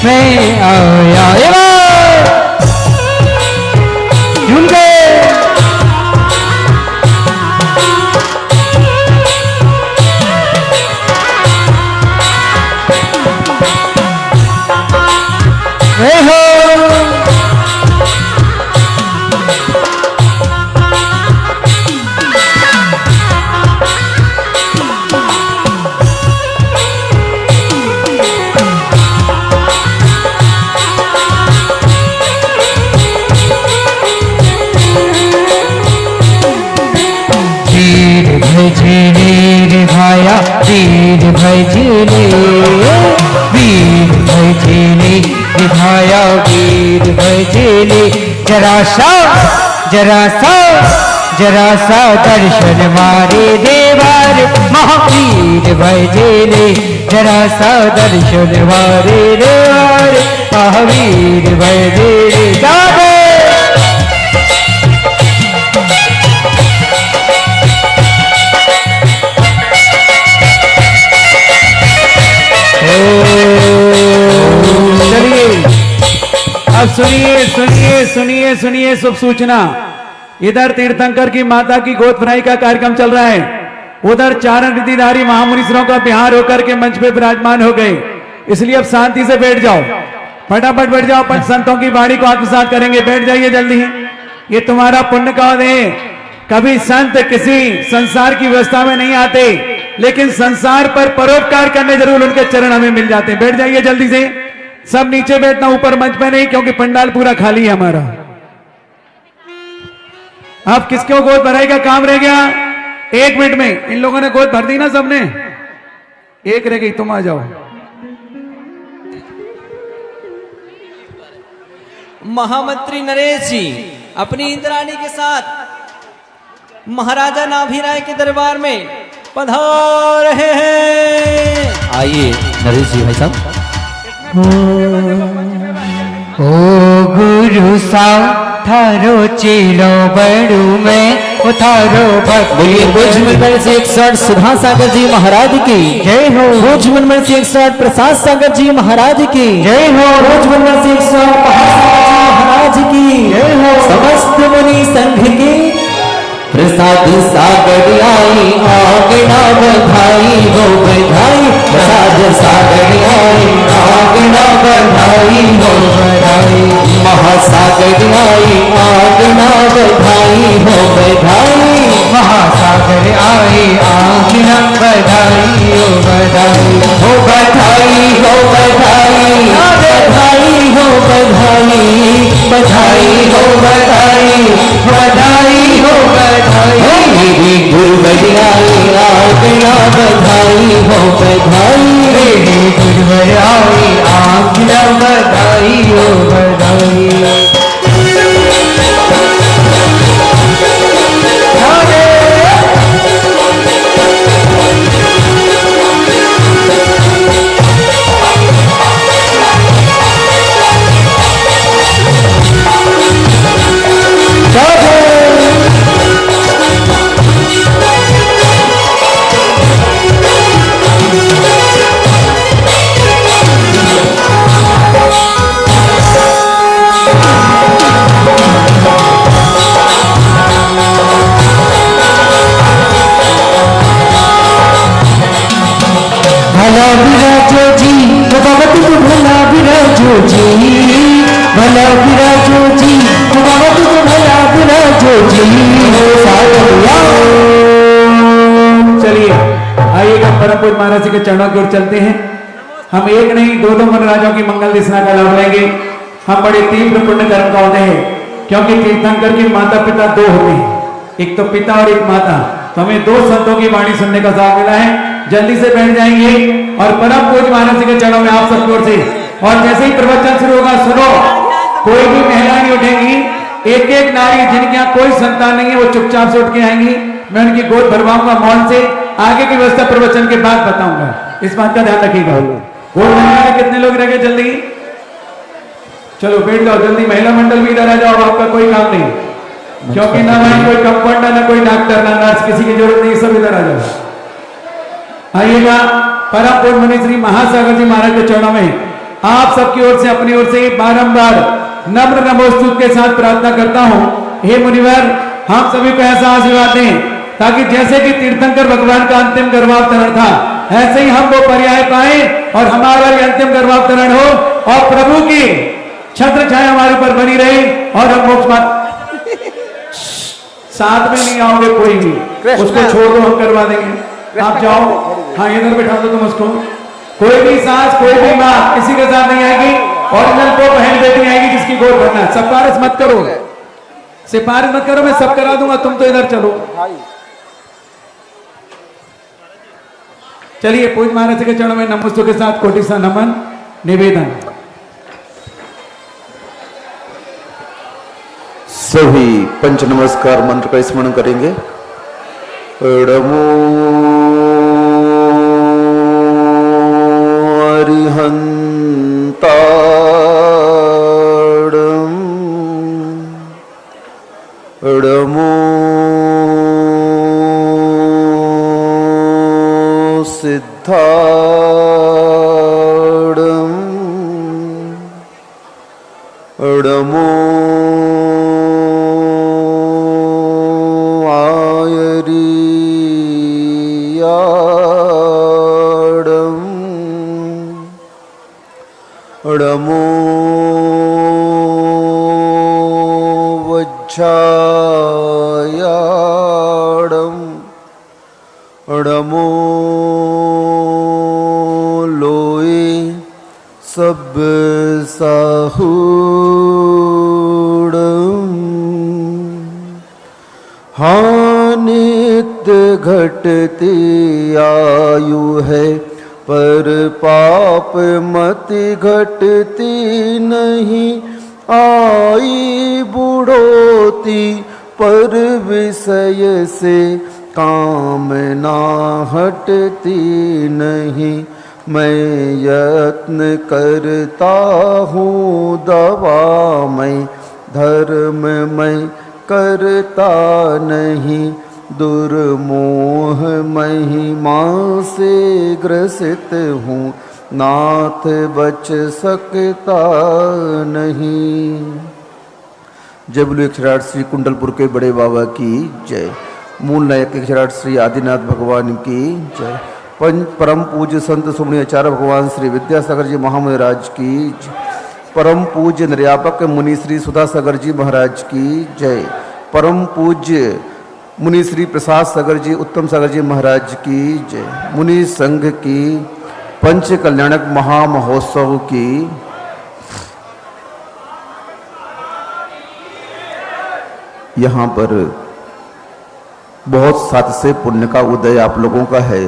मैं आया झूम गए। जय हो भजने रे भाया वीर भजने, वीर भजने रे भाया वीर भजने। जरा सा दर्शन मारे देवार महावीर भजने। जरा सा दर्शन मारे देवार महावीर भजने। जागे अब सुनिए शुभ सूचना। इधर तीर्थंकर की माता की गोद भराई का कार्यक्रम चल रहा है, उधर चारण रिद्धिधारी महामुनीश्वरों का बिहार होकर के मंच पे विराजमान हो गए, इसलिए अब शांति से बैठ जाओ, फटाफट बैठ जाओ। पंच संतों की वाणी को आत्मसात करेंगे, बैठ जाइए जल्दी। ये तुम्हारा पुण्य का है। कभी संत किसी संसार की व्यवस्था में नहीं आते, लेकिन संसार पर परोपकार करने जरूर उनके चरण हमें मिल जाते हैं। बैठ जाइए जल्दी से, सब नीचे बैठना, ऊपर मंच पे नहीं, क्योंकि पंडाल पूरा खाली है हमारा। अब किसको गोद भराई का काम रह गया? 1 मिनट में इन लोगों ने गोद भर दी ना सबने, एक रह गई, तुम आ जाओ। महामंत्री नरेश जी अपनी इंद्राणी के साथ महाराजा नाभिराय के दरबार में पधार रहे हैं। आइए नरेश जी भाई साहब। ओ गुरु सा थारो चेलो बड़ू में ओ थारो भक्त। बोलिए भोज मंडल से 160 सुधा सागर जी महाराज की जय हो। भोज मंडल से 160 प्रसाद सागर जी महाराज की जय हो। भोज मंडल से 160 महाराज की जय हो। समस्त मुनि संघ की प्रसाद सागर आई आगना बधाई हो बधाई। प्रसाद सागर आई आगना बधाई हो बधाई। महासागर आई आगना बधाई हो बधाई। महासागर आई आगना बधाई हो बधाई। हो बधाई हो बधाई बधाई हो बधाई बधाई हो बधाई बधाई हो बधाई। मेरी गुरु बजाई आगना बधाई हो बधाई। मेरी गुरु बजाई आगना बधाई हो बधाई। भला विराजो जी भगवती को भला विराजो जी। भला विराजो जी भगवती को भला विराजो जी। चलिए आइएगा, परम पूज्य महाराज जी के चरणों की ओर चलते हैं। हम एक नहीं दो मनराजों की मंगल दिशा का लाभ लेंगे। हम बड़े तीव्र पुण्य कर्म का होते हैं, क्योंकि तीर्थंकर के माता पिता 2 होते हैं, एक तो पिता और एक माता। तो हमें 2 संतों की वाणी सुनने का साथ मिला है। जल्दी से बैठ जाएंगे और परम पूज्य महाराज जी के चरणों में आप सबकी ओर से। और जैसे ही प्रवचन शुरू होगा, सुनो, कोई भी महिला नहीं उठेगी। एक एक नारी जिनके यहाँ कोई संतान नहीं है, वो चुपचाप से उठ के आएंगी। मैं उनकी गोद भरवाऊंगा मौन से। आगे की व्यवस्था प्रवचन के बाद बताऊंगा, इस बात का ध्यान रखिएगा। गोद भरने में कितने लोग रह गए? जल्दी चलो बैठ जाओ जल्दी। महिला मंडल भी इधर आ जाओ, आपका कोई काम नहीं, क्योंकि ना भाई कोई कंपाउंडर, ना कोई डॉक्टर, ना नर्स, किसी की जरूरत नहीं, सब इधर आ जाओ। आइएगा, परम पूज्य मुनि श्री महासागर जी महाराज के चरणों में आप सबकी ओर से अपनी ओर से बारंबार नम्र नमोस्तुत के साथ प्रार्थना करता हूं, हे मुनिवर हम सभी को ऐसा आशीर्वाद दें ताकि जैसे कि तीर्थंकर भगवान का अंतिम गर्भावतरण था ऐसे ही हम वो पर्याय पाए और हमारा भी अंतिम गर्भावतरण हो और प्रभु की छत्र छाया हमारे ऊपर बनी रहे और हम मोक्ष साथ में नहीं आओगे कोई भी, उसको छोड़ दो हम करवा देंगे। आप जाओ, हाँ इधर बैठा दो तुम उसको। कोई भी सास कोई भी माँ किसी के साथ नहीं आएगी, ओरिजिनल को बहन बेटी आएगी जिसकी गोद भरना है। सिफारिश मत करो, सिफारिश मत करो, मैं सब करा दूंगा, तुम तो इधर चलो। चलिए पूज महाराज के चरणों में नमस्तों के साथ कोटि सा नमन निवेदन। सभी पंच नमस्कार मंत्र का स्मरण करेंगे। नमो अरिहंताड़ं, नमो सिद्धाड़ं, नमो नमो वज्रायाणं, नमो लोए सब साहूणं, हानित घटती आयु है पर पाप मति घटती नहीं, आई बुढ़ोती पर विषय से कामना हटती नहीं। मैं यत्न करता हूँ दवा मैं, धर्म मैं करता नहीं, दुर्मोह महिमा से ग्रसित हूँ, नाथ बच सकता नहीं। जय बोलो अक्षराट श्री कुंडलपुर के बड़े बाबा की जय। मूल नायक अक्षराट श्री आदिनाथ भगवान की जय। परम पूज्य संत सुमणि आचार्य भगवान श्री विद्यासागर जी महामुनिराज की जय। परम पूज्य निर्यापक मुनि श्री सुधासागर जी महाराज की जय। परम पूज्य मुनि श्री प्रसाद सागर जी उत्तम सागर जी महाराज की जय। मुनि संघ की पंच कल्याणक महामहोत्सव की यहाँ पर बहुत साथ से पुण्य का उदय आप लोगों का है।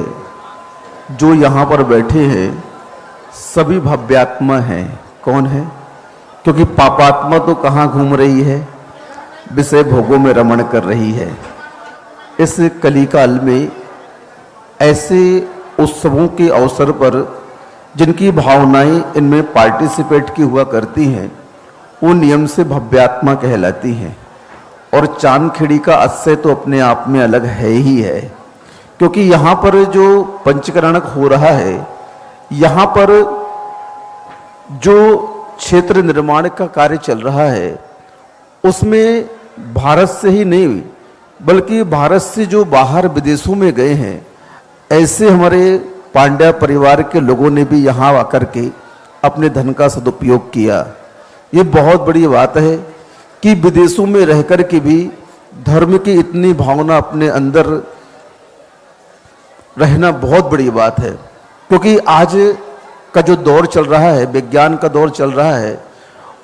जो यहाँ पर बैठे हैं सभी भव्यात्मा हैं। कौन है? क्योंकि पापात्मा तो कहाँ घूम रही है, विषय भोगों में रमण कर रही है। इस कलिकाल में ऐसे उत्सवों के अवसर पर जिनकी भावनाएं इनमें पार्टिसिपेट की हुआ करती हैं, वो नियम से भव्यात्मा कहलाती हैं। और चांदखेड़ी का अस्य तो अपने आप में अलग है ही है, क्योंकि यहाँ पर जो पंचकरणक हो रहा है, यहाँ पर जो क्षेत्र निर्माण का कार्य चल रहा है, उसमें भारत से ही नहीं बल्कि भारत से जो बाहर विदेशों में गए हैं, ऐसे हमारे पांड्या परिवार के लोगों ने भी यहाँ आकर के अपने धन का सदुपयोग किया। ये बहुत बड़ी बात है कि विदेशों में रहकर के भी धर्म की इतनी भावना अपने अंदर रहना बहुत बड़ी बात है। क्योंकि आज का जो दौर चल रहा है, विज्ञान का दौर चल रहा है,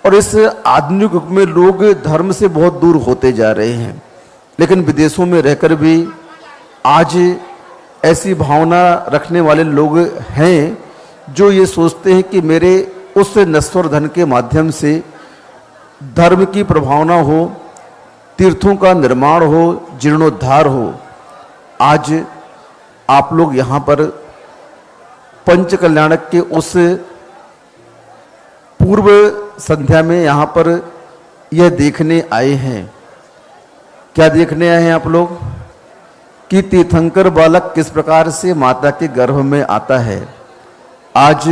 और इस आधुनिक युग में लोग धर्म से बहुत दूर होते जा रहे हैं। लेकिन विदेशों में रहकर भी आज ऐसी भावना रखने वाले लोग हैं जो ये सोचते हैं कि मेरे उस नश्वर धन के माध्यम से धर्म की प्रभावना हो, तीर्थों का निर्माण हो, जीर्णोद्धार हो। आज आप लोग यहाँ पर पंच कल्याणक के उस पूर्व संध्या में यहाँ पर यह देखने आए हैं। क्या देखने आए हैं आप लोग? कि तीर्थंकर बालक किस प्रकार से माता के गर्भ में आता है। आज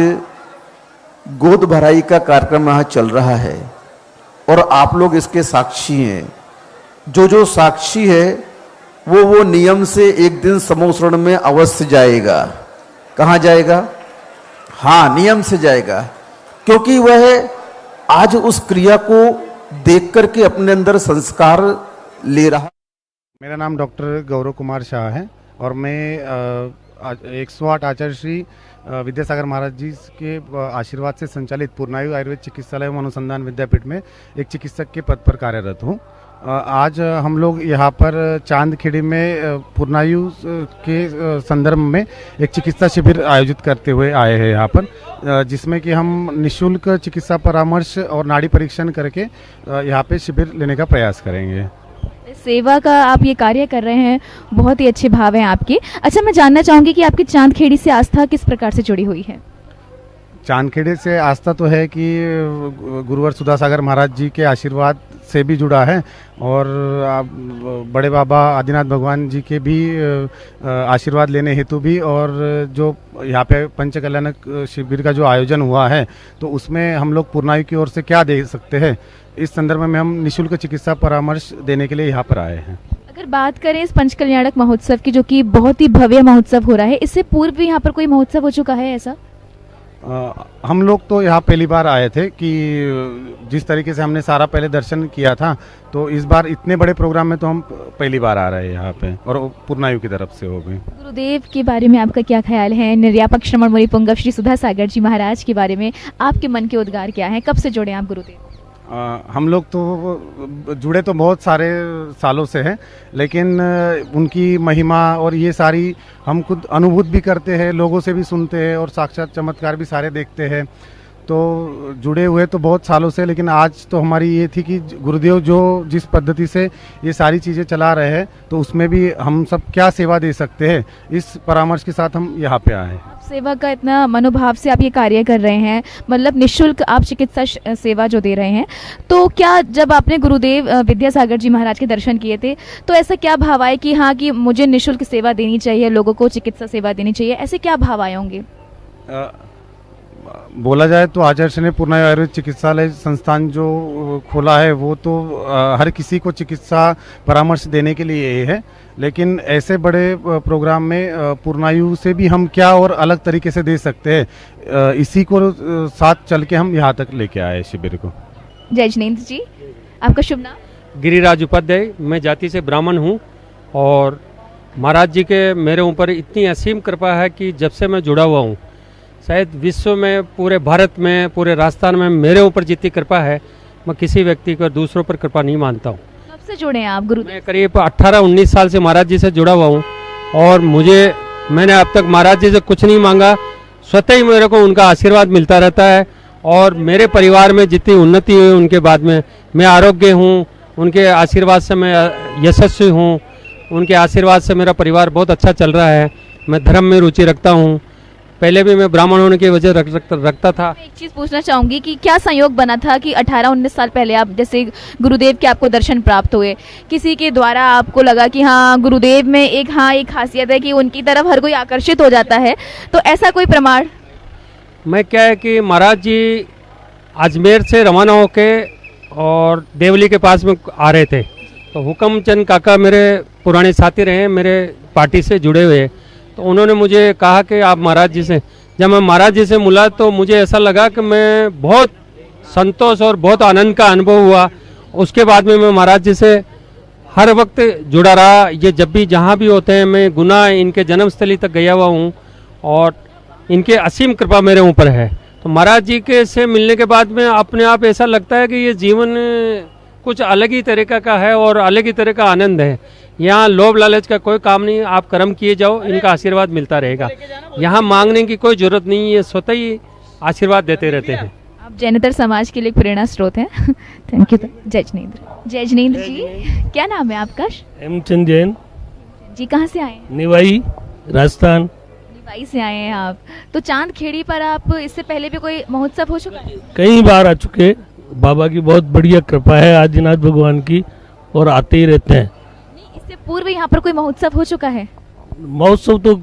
गोद भराई का कार्यक्रम यहाँ चल रहा है और आप लोग इसके साक्षी हैं। जो जो साक्षी है वो नियम से एक दिन समूह में अवश्य जाएगा। कहाँ जाएगा? हाँ, नियम से जाएगा, क्योंकि वह आज उस क्रिया को देख करके अपने अंदर संस्कार ले रहा। मेरा नाम डॉक्टर गौरव कुमार शाह है और मैं 108 आचार्य श्री विद्यासागर महाराज जी के आशीर्वाद से संचालित पूर्णायु आयुर्वेद चिकित्सालय एवं अनुसंधान विद्यापीठ में एक चिकित्सक के पद पर कार्यरत हूँ। आज हम लोग यहाँ पर चांदखेड़ी में पूर्णायु के संदर्भ में एक चिकित्सा शिविर आयोजित करते हुए आए हैं यहाँ पर, जिसमें कि हम निःशुल्क चिकित्सा परामर्श और नाड़ी परीक्षण करके यहाँ पे शिविर लेने का प्रयास करेंगे। सेवा का आप ये कार्य कर रहे हैं, बहुत ही अच्छे भाव हैं आपके। अच्छा, मैं जानना चाहूँगी कि आपकी चांदखेड़ी से आस्था किस प्रकार से जुड़ी हुई है? चांदखेड़ी से आस्था तो है कि गुरुवर सुधासागर महाराज जी के आशीर्वाद से भी जुड़ा है और बड़े बाबा आदिनाथ भगवान जी के भी आशीर्वाद लेने हेतु भी, और जो यहाँ पे पंचकल्याणक शिविर का जो आयोजन हुआ है तो उसमें हम लोग पूर्णायु की ओर से क्या दे सकते हैं, इस संदर्भ में हम निःशुल्क चिकित्सा परामर्श देने के लिए यहाँ पर आए हैं। अगर बात करें इस पंचकल्याणक महोत्सव की, जो कि बहुत ही भव्य महोत्सव हो रहा है, इससे पूर्व भी यहाँ पर कोई महोत्सव हो चुका है ऐसा? हम लोग तो यहाँ पहली बार आए थे कि जिस तरीके से हमने सारा पहले दर्शन किया था, तो इस बार इतने बड़े प्रोग्राम में तो हम पहली बार आ रहे हैं यहाँ पे, और पूर्णायु की तरफ से हो गई। गुरुदेव के बारे में आपका क्या ख्याल है? निर्यापक श्रमण मुनि पुंगव श्री सुधासागर जी महाराज के बारे में आपके मन के उद्गार क्या है? कब से जुड़े आप गुरुदेव? हम लोग तो जुड़े तो बहुत सारे सालों से हैं, लेकिन उनकी महिमा और ये सारी हम खुद अनुभूत भी करते हैं, लोगों से भी सुनते हैं और साक्षात चमत्कार भी सारे देखते हैं। तो जुड़े हुए तो बहुत सालों से, लेकिन आज तो हमारी ये थी कि गुरुदेव जो जिस पद्धति से ये सारी चीज़ें चला रहे हैं, तो उसमें भी हम सब क्या सेवा दे सकते हैं, इस परामर्श के साथ हम यहाँ पे आए। सेवा का इतना मनोभाव से आप ये कार्य कर रहे हैं, मतलब निःशुल्क आप चिकित्सा सेवा जो दे रहे हैं, तो क्या जब आपने गुरुदेव विद्यासागर जी महाराज के दर्शन किए थे तो ऐसा क्या भाव आए कि हाँ, कि मुझे निःशुल्क सेवा देनी चाहिए, लोगों को चिकित्सा सेवा देनी चाहिए, ऐसे क्या भाव आए होंगे? बोला जाए तो आचार्य ने पूर्णायु आयुर्वेद चिकित्सालय संस्थान जो खोला है वो तो हर किसी को चिकित्सा परामर्श देने के लिए है, लेकिन ऐसे बड़े प्रोग्राम में पूर्णायु से भी हम क्या और अलग तरीके से दे सकते हैं, इसी को साथ चल के हम यहाँ तक लेके आए शिविर को। जय जिनेंद्र जी, आपका शुभ नाम? गिरिराज उपाध्याय। मैं जाति से ब्राह्मण हूँ और महाराज जी के मेरे ऊपर इतनी असीम कृपा है कि जब से मैं जुड़ा हुआ हूँ, शायद विश्व में, पूरे भारत में, पूरे राजस्थान में मेरे ऊपर जितनी कृपा है, मैं किसी व्यक्ति को दूसरों पर कृपा नहीं मानता हूँ। कब से जुड़े हैं आप गुरु? मैं करीब 18-19 साल से महाराज जी से जुड़ा हुआ हूँ और मैंने अब तक महाराज जी से कुछ नहीं मांगा, स्वतः ही मेरे को उनका आशीर्वाद मिलता रहता है। और मेरे परिवार में जितनी उन्नति हुई उनके बाद में, मैं आरोग्य हूँ, उनके आशीर्वाद से मैं यशस्वी हूँ, उनके आशीर्वाद से मेरा परिवार बहुत अच्छा चल रहा है। मैं धर्म में रुचि रखता हूँ, पहले भी मैं ब्राह्मण होने की वजह रखता था। एक चीज़ पूछना चाहूँगी कि क्या संयोग बना था कि 18-19 साल पहले आप जैसे गुरुदेव के आपको दर्शन प्राप्त हुए, किसी के द्वारा आपको लगा कि हाँ, गुरुदेव में एक खासियत है कि उनकी तरफ हर कोई आकर्षित हो जाता है, तो ऐसा कोई प्रमाण? मैं क्या है कि महाराज जी अजमेर से रवाना होके और देवली के पास में आ रहे थे, तो हुक्म चंद काका मेरे पुराने साथी रहे, मेरे पार्टी से जुड़े हुए, तो उन्होंने मुझे कहा कि आप महाराज जी से, जब मैं महाराज जी से मिला तो मुझे ऐसा लगा कि मैं बहुत संतोष और बहुत आनंद का अनुभव हुआ। उसके बाद में मैं महाराज जी से हर वक्त जुड़ा रहा। ये जब भी जहाँ भी होते हैं, मैं गुना इनके जन्मस्थली तक गया हुआ हूँ और इनके असीम कृपा मेरे ऊपर है। तो महाराज जी के से मिलने के बाद में अपने आप ऐसा लगता है कि ये जीवन कुछ अलग ही तरीका का है और अलग ही तरह का आनंद है। यहाँ लोभ लालच का कोई काम नहीं, आप कर्म किए जाओ, इनका आशीर्वाद मिलता रहेगा। यहाँ मांगने की कोई जरूरत नहीं, ये स्वतः ही आशीर्वाद देते रहते हैं। आप जैनेतर समाज के लिए प्रेरणा स्रोत हैं। Thank you. जय जिनेंद्र। जय जिनेंद्र जी, क्या नाम है आपका? एम चंद जैन जी। कहाँ से आए? निवाई, राजस्थान। निवाई से आए हैं आप, तो चांदखेड़ी पर आप इससे पहले भी कोई महोत्सव हो चुका है? कई बार आ चुके, बाबा की बहुत बढ़िया कृपा है, आदिनाथ भगवान की, और आते ही रहते हैं। इससे पूर्व यहाँ पर कोई महोत्सव हो चुका है? महोत्सव तो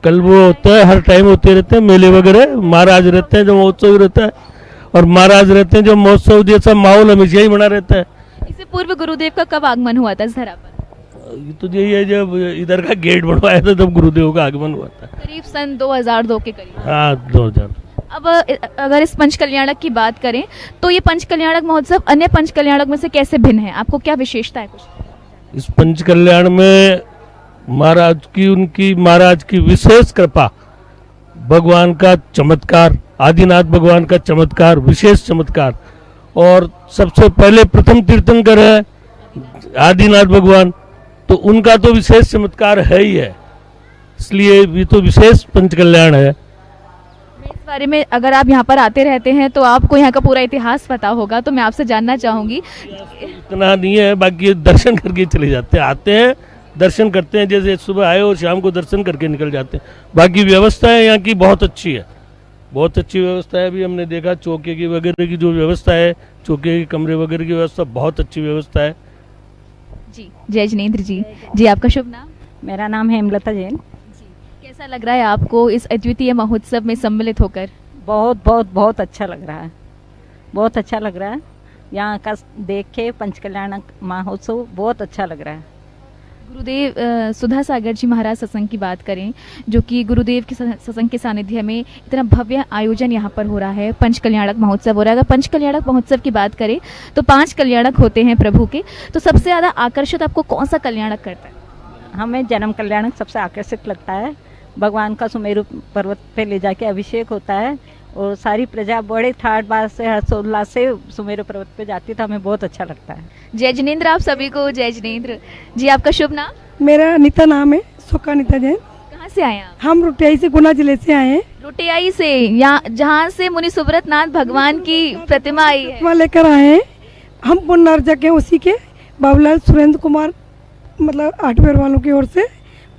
कल वो होता है, हर टाइम होते रहते हैं मेले वगैरह, महाराज रहते हैं जो महोत्सव रहता है, और महाराज रहते हैं जो महोत्सव जैसा माहौल हमेशा ही बना रहता है। इससे पूर्व गुरुदेव का कब आगमन हुआ था इस धरा पर? तो यही है, जब इधर का गेट बनवाया था तब गुरुदेव का आगमन हुआ था। करीब सन 2002 के करीब। हाँ, 2000। अब अगर इस पंच कल्याणक की बात करें तो ये पंच कल्याणक महोत्सव अन्य पंच कल्याणक में से कैसे भिन्न है? आपको क्या विशेषता है? कुछ इस पंच कल्याण में महाराज की विशेष कृपा, भगवान का चमत्कार, आदिनाथ भगवान का चमत्कार, विशेष चमत्कार, और सबसे पहले प्रथम तीर्थंकर है आदिनाथ भगवान, तो उनका तो विशेष चमत्कार है ही है, इसलिए ये तो विशेष पंच कल्याण है। इस बारे में अगर आप यहाँ पर आते रहते हैं तो आपको यहाँ का पूरा इतिहास पता होगा, तो मैं आपसे जानना चाहूँगी। इतना नहीं है, बाकी दर्शन करके चले जाते हैं, आते हैं दर्शन करते हैं, जैसे सुबह आए और शाम को दर्शन करके निकल जाते हैं। बाकी व्यवस्था है यहाँ की बहुत अच्छी है, बहुत अच्छी व्यवस्था है। अभी हमने देखा चौके की वगैरह की जो व्यवस्था है, चौके के कमरे वगैरह की व्यवस्था बहुत अच्छी व्यवस्था है। जी, जय जिनेंद्र जी। जी, आपका शुभ नाम? मेरा नाम है हेमलता जैन। कैसा लग रहा है आपको इस अद्वितीय महोत्सव में सम्मिलित होकर? बहुत बहुत बहुत अच्छा लग रहा है, बहुत अच्छा लग रहा है। यहाँ का देख के पंच कल्याण महोत्सव बहुत अच्छा लग रहा है। गुरुदेव सुधा सागर जी महाराज सत्संग की बात करें, जो कि गुरुदेव के सत्संग के सानिध्य में इतना भव्य आयोजन यहाँ पर हो रहा है, पंच कल्याणक महोत्सव हो रहा है। अगर पंच कल्याणक महोत्सव की बात करें तो 5 कल्याणक होते हैं प्रभु के, तो सबसे ज़्यादा आकर्षित आपको कौन सा कल्याणक करता है? हमें जन्म कल्याणक सबसे आकर्षित लगता है। भगवान का सुमेरु पर्वत पे ले जाके अभिषेक होता है और सारी प्रजा बड़े ठाट बाट से हर्षोल्लास से सुमेरु पर्वत पे जाती, तो हमें बहुत अच्छा लगता है। जय जिनेंद्र आप सभी को। जय जिनेंद्र जी। आपका शुभ नाम? मेरा अनीता नाम है, सुखा अनीता जैन। कहाँ से आए आप? हम रुटियाई से, गुना जिले से आए हैं। रुटियाई से, यहाँ जहाँ से मुनि सुब्रत नाथ भगवान की प्रतिमा आई है, प्रतिमा लेकर आए हैं। हम पुनर्जक हैं उसी के, बाबूलाल सुरेंद्र कुमार मतलब 8 पैर वालों की ओर से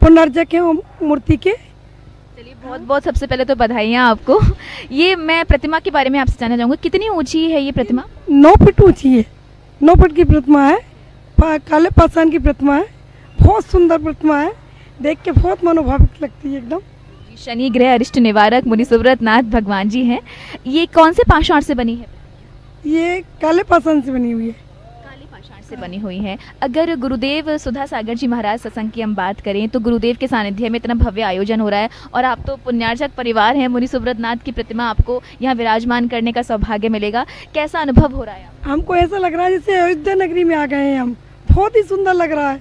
पुनर्जक हैं मूर्ति के। चलिए, बहुत बहुत सबसे पहले तो बधाइयाँ आपको। ये मैं प्रतिमा के बारे में आपसे जानना चाहूँगी, कितनी ऊंची है ये प्रतिमा? 9 फीट ऊंची है, 9 फीट की प्रतिमा है, काले पाषाण की प्रतिमा है, बहुत सुंदर प्रतिमा है, देख के बहुत मनोभावित लगती है एकदम। शनि ग्रह अरिष्ट निवारक मुनि सुब्रत नाथ भगवान जी हैं। ये कौन से पाषाण से बनी है? ये काले पाषाण से बनी हुई है। काले पाषाण से बनी हुई है। अगर गुरुदेव सुधा सागर जी महाराज सत्संग की हम बात करें तो गुरुदेव के सानिध्य में इतना भव्य आयोजन हो रहा है और आप तो पुण्यार्जक परिवार हैं, मुनि सुब्रत नाथ की प्रतिमा आपको यहाँ विराजमान करने का सौभाग्य मिलेगा। कैसा अनुभव हो रहा है? हमको ऐसा लग रहा है जैसे अयोध्या नगरी में आ गए हैं हम। बहुत ही सुंदर लग रहा है,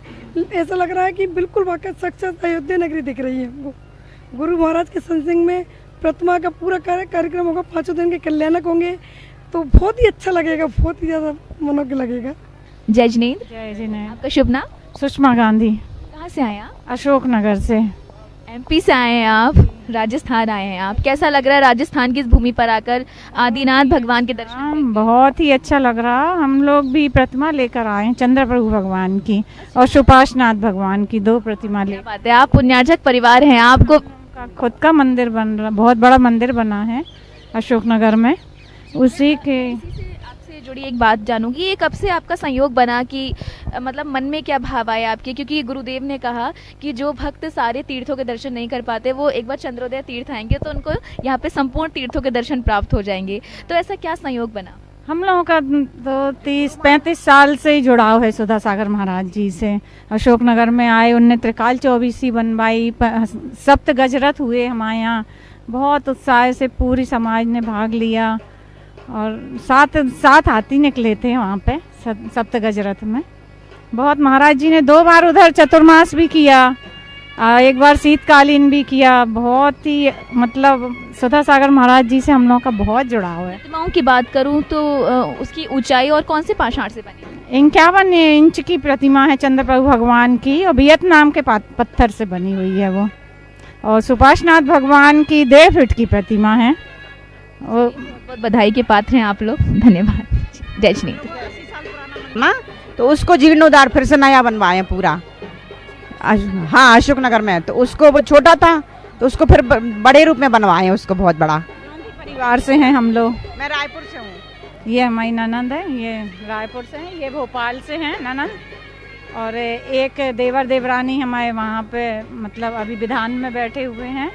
ऐसा लग रहा है कि बिल्कुल वाकई साक्षात अयोध्या नगरी दिख रही है हमको। गुरु महाराज के सत्संग में प्रतिमा का पूरा कार्यक्रम होगा, 5 दिन के कल्याणक होंगे, तो बहुत ही अच्छा लगेगा, बहुत ही ज़्यादा मनोज्ञ लगेगा। जय जिनेंद्र। जय जिनेंद्र। आपका शुभ नाम? सुषमा गांधी। कहाँ से आए आप? अशोक नगर से। MP से आए हैं आप, राजस्थान आए हैं आप। कैसा लग रहा है राजस्थान की इस भूमि पर आकर आदिनाथ भगवान के दर्शन? बहुत ही अच्छा लग रहा। हम लोग भी प्रतिमा लेकर आए हैं, चंद्र प्रभु भगवान की और सुपाशनाथ भगवान की 2 प्रतिमा ले। बात है, आप पुण्यार्जक परिवार हैं, आपको खुद का मंदिर बन रहा, बहुत बड़ा मंदिर बना है अशोक नगर में, उसी के। आपसे जुड़ी एक बात जानूंगी, ये कब से आपका संयोग बना कि मतलब मन में क्या भाव आया आपके? क्योंकि गुरुदेव ने कहा कि जो भक्त सारे तीर्थों के दर्शन नहीं कर पाते वो एक बार चंद्रोदय तीर्थ आएंगे तो उनको यहाँ पे संपूर्ण तीर्थों के दर्शन प्राप्त हो जाएंगे, तो ऐसा क्या संयोग बना? हम लोगों का तो 30-35 साल से ही जुड़ाव है सुधा सागर महाराज जी से। अशोक नगर में आए, उनने त्रिकाल 24 बनवाई, सप्त गजरथ हुए हमारे यहाँ, बहुत उत्साह से पूरी समाज ने भाग लिया और 7 हाथी निकले थे वहाँ पे सप्त गजरथ में। बहुत महाराज जी ने 2 बार उधर चतुर्मास भी किया, एक बार शीतकालीन भी किया। बहुत ही मतलब सुधा सागर महाराज जी से हम लोगों का बहुत जुड़ाव है। प्रतिमाओं की बात करूं तो उसकी ऊंचाई और कौन से पाषाण से बनी है? 51 इंच की प्रतिमा है चंद्र प्रभु भगवान की और वियतनाम के पत्थर से बनी हुई है वो। और सुपाशनाथ भगवान की 1.5 फीट की प्रतिमा है। बहुत बहुत बधाई के पात्र हैं आप लोग, धन्यवाद। जय श्री ना, तो उसको जीर्णोद्धार फिर से नया बनवाए पूरा। हाँ, अशोक नगर में। तो उसको वो छोटा था तो उसको फिर बड़े रूप में बनवाए उसको, बहुत बड़ा। परिवार से हैं हम लोग। मैं रायपुर से हूँ। ये हमारी ननंद है, ये रायपुर से है, ये भोपाल से हैं ननंद, और एक देवर देवरानी हमारे वहाँ पे मतलब अभी विधान में बैठे हुए हैं।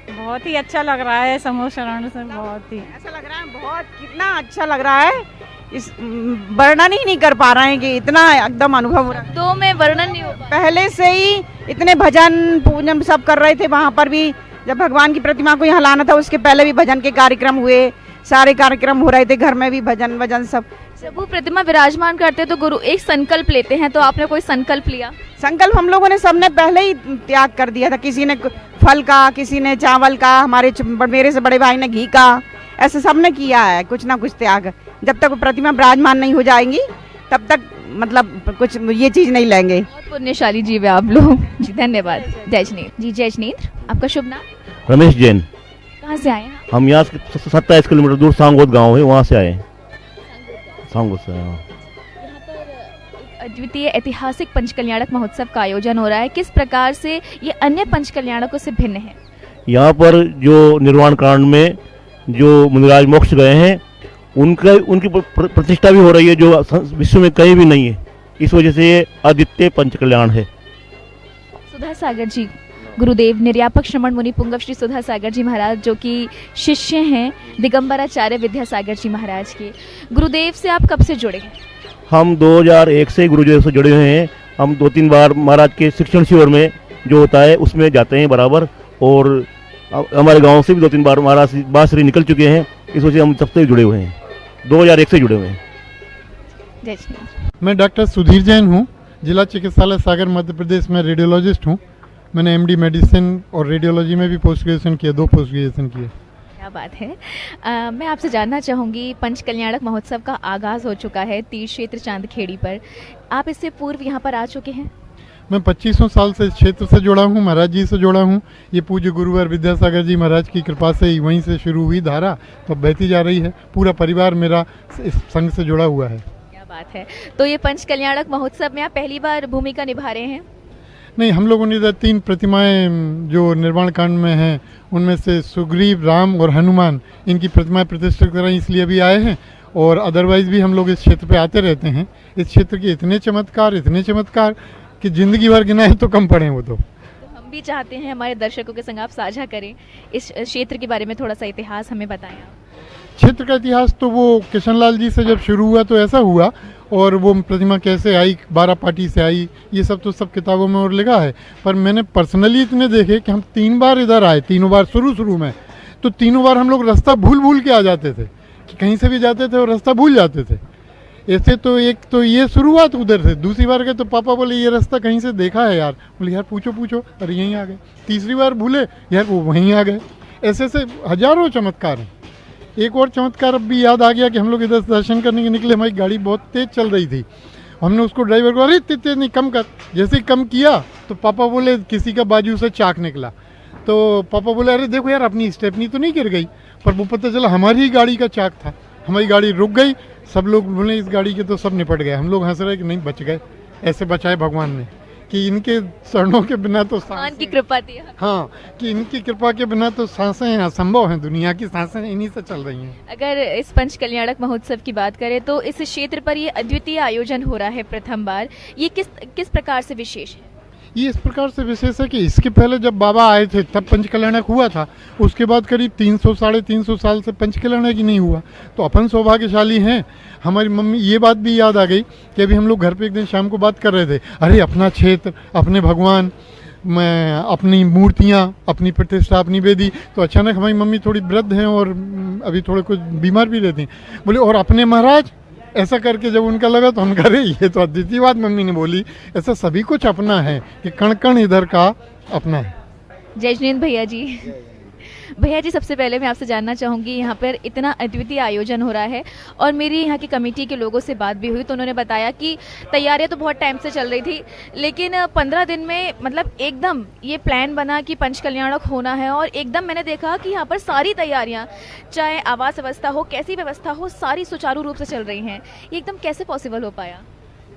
बहुत ही अच्छा लग रहा है समूह शरण से, बहुत ही ऐसा लग रहा है, बहुत कितना अच्छा लग रहा है, इस वर्णन ही नहीं कर पा रहे हैं कि इतना एकदम अनुभव हो रहा है। तो में वर्णन नहीं हो पहले से ही इतने भजन पूजन सब कर रहे थे, वहाँ पर भी जब भगवान की प्रतिमा को यहाँ लाना था उसके पहले भी भजन के कार्यक्रम हुए, सारे कार्यक्रम हो रहे थे, घर में भी भजन वजन सब। जब वो प्रतिमा विराजमान करते तो गुरु एक संकल्प लेते हैं, तो आपने कोई संकल्प लिया? संकल्प हम लोगों ने सबने पहले ही त्याग कर दिया था, किसी ने फल का, किसी ने चावल का, मेरे से बड़े भाई ने घी का, ऐसे सबने किया है कुछ ना कुछ त्याग। जब तक प्रतिमा विराजमान नहीं हो जाएंगी तब तक मतलब कुछ ये चीज नहीं लेंगे। बहुत पुण्यशाली जीव है आप लोग जी, धन्यवाद। जयजनेन्द्र जी, जयजनेन्द्र आपका शुभ नाम? रमेश जैन। कहाँ से आए हैं? हम यहाँ से 27 किलोमीटर दूर सांगोद गांव है, वहाँ से आए। सांगोद से। अद्वितीय ऐतिहासिक पंचकल्याणक महोत्सव का आयोजन हो रहा है, किस प्रकार से ये अन्य पंचकल्याणकों से भिन्न है? यहाँ पर जो निर्वाण कांड में जो मुनिराज मोक्ष गए हैं उनकी प्रतिष्ठा भी हो रही है, जो विश्व में कहीं भी नहीं है। इस वजह से ये अद्वितीय पंचकल्याण है। सुधा सागर जी, गुरुदेव निर्यापक श्रमण मुनि पुंगव श्री सुधा सागर जी महाराज, जो कि शिष्य हैं दिगंबराचार्य विद्यासागर जी महाराज के। गुरुदेव से आप कब से जुड़े हैं? हम 2001 से गुरुदेव से जुड़े हुए हैं। हम 2-3 बार महाराज के शिक्षण शिविर में जो होता है उसमें जाते हैं बराबर, और हमारे गांव से भी 2-3 बार महाराज बांसुरी निकल चुके हैं। इस वजह से हम सबसे जुड़े हुए हैं, 2001 से जुड़े हुए हैं। मैं डॉक्टर सुधीर जैन हूँ, जिला चिकित्सालय सागर मध्य प्रदेश में रेडियोलॉजिस्ट हूँ। मैंने MD मेडिसिन और रेडियोलॉजी में भी पोस्ट ग्रेजुएशन किया, 2 पोस्ट ग्रेजुएशन किए। क्या बात है। मैं आपसे जानना चाहूँगी, पंचकल्याणक महोत्सव का आगाज़ हो चुका है तीर्थ क्षेत्र चांदखेड़ी पर, आप इससे पूर्व यहाँ पर आ चुके हैं? मैं 2500 साल से इस क्षेत्र से जुड़ा हूँ, महाराज जी से जुड़ा हूँ। ये पूज्य गुरुवर विद्यासागर जी महाराज की कृपा से ही वहीं से शुरू हुई धारा, तो बहती जा रही है। पूरा परिवार मेरा इस संघ से जुड़ा हुआ है। क्या बात है। तो ये पंचकल्याणक महोत्सव में आप पहली बार भूमिका निभा रहे हैं? नहीं, हम लोगों ने 3 प्रतिमाएं जो निर्माण कांड में हैं उनमें से सुग्रीव, राम और हनुमान, इनकी प्रतिमाएं प्रतिष्ठित कराई, इसलिए अभी आए हैं। और अदरवाइज भी हम लोग इस क्षेत्र पे आते रहते हैं। इस क्षेत्र के इतने चमत्कार कि जिंदगी भर गिनाए तो कम पड़े वो तो। हम भी चाहते हैं हमारे दर्शकों के संग आप साझा करें, इस क्षेत्र के बारे में थोड़ा सा इतिहास हमें बताएं। क्षेत्र का इतिहास तो वो किशनलाल जी से जब शुरू हुआ तो ऐसा हुआ, और वो प्रतिमा कैसे आई, 12 पार्टी से आई, ये सब तो सब किताबों में और लिखा है। पर मैंने पर्सनली इतने देखे कि हम 3 बार इधर आए, तीनों बार शुरू में, तो तीनों बार हम लोग रास्ता भूल के आ जाते थे, कि कहीं से भी जाते थे और रास्ता भूल जाते थे। ऐसे तो एक तो ये शुरुआत उधर से, दूसरी बार गए तो पापा बोले ये रास्ता कहीं से देखा है यार, बोले यार पूछो, अरे यहीं आ गए। तीसरी बार भूले यार, वो वहीं आ गए। ऐसे हजारों चमत्कार हैं। एक और चमत्कार अब भी याद आ गया कि हम लोग इधर दर्शन करने के निकले, हमारी गाड़ी बहुत तेज चल रही थी। हमने उसको ड्राइवर को, अरे तेज नहीं, कम कर। जैसे ही कम किया तो पापा बोले किसी का बाजू से चाक निकला, तो पापा बोले अरे देखो यार अपनी स्टेपनी तो नहीं गिर गई, पर वो पता चला हमारी ही गाड़ी का चाक था। हमारी गाड़ी रुक गई, सब लोग बोले इस गाड़ी के तो सब निपट गए। हम लोग हंस रहे कि नहीं बच गए, ऐसे बचाए भगवान ने, कि इनके चरणों के बिना तो भगवान की कृपा थी। हाँ, कि इनकी कृपा के बिना तो सांसें असंभव हैं, दुनिया की सांसें इन्हीं से चल रही हैं। अगर इस पंचकल्याणक महोत्सव की बात करें तो इस क्षेत्र पर ये अद्वितीय आयोजन हो रहा है प्रथम बार, ये किस प्रकार से विशेष है? ये इस प्रकार से विशेष है कि इसके पहले जब बाबा आए थे तब पंचकल्याणक हुआ था, उसके बाद करीब 300-350 साल से पंचकल्याणक ही नहीं हुआ। तो अपन सौभाग्यशाली हैं। हमारी मम्मी, ये बात भी याद आ गई कि अभी हम लोग घर पे एक दिन शाम को बात कर रहे थे, अरे अपना क्षेत्र, अपने भगवान, अपनी मूर्तियाँ, अपनी प्रतिष्ठा, अपनी वेदी। तो अचानक हमारी मम्मी थोड़ी वृद्ध हैं और अभी थोड़े कुछ बीमार भी रहती हैं, बोले और अपने महाराज, ऐसा करके जब उनका लगा तो हम कह रहे ये तो अद्वितीय बात मम्मी ने बोली। ऐसा सभी कुछ अपना है कि कण कण इधर का अपना है। जयजनेन्द्र भैया जी, सबसे पहले मैं आपसे जानना चाहूँगी, यहाँ पर इतना अद्वितीय आयोजन हो रहा है और मेरी यहाँ की कमेटी के लोगों से बात भी हुई तो उन्होंने बताया कि तैयारियाँ तो बहुत टाइम से चल रही थी, लेकिन 15 दिन में मतलब एकदम ये प्लान बना कि पंचकल्याणक होना है, और एकदम मैंने देखा कि यहाँ पर सारी तैयारियाँ, चाहे आवास व्यवस्था हो, कैसी व्यवस्था हो, सारी सुचारू रूप से चल रही हैं। ये एकदम कैसे पॉसिबल हो पाया?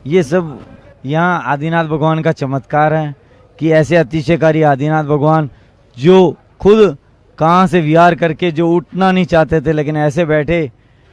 ये सब यहाँ आदिनाथ भगवान का चमत्कार है कि ऐसे अतिशयकारी आदिनाथ भगवान जो खुद कहाँ से विहार करके जो उठना नहीं चाहते थे, लेकिन ऐसे बैठे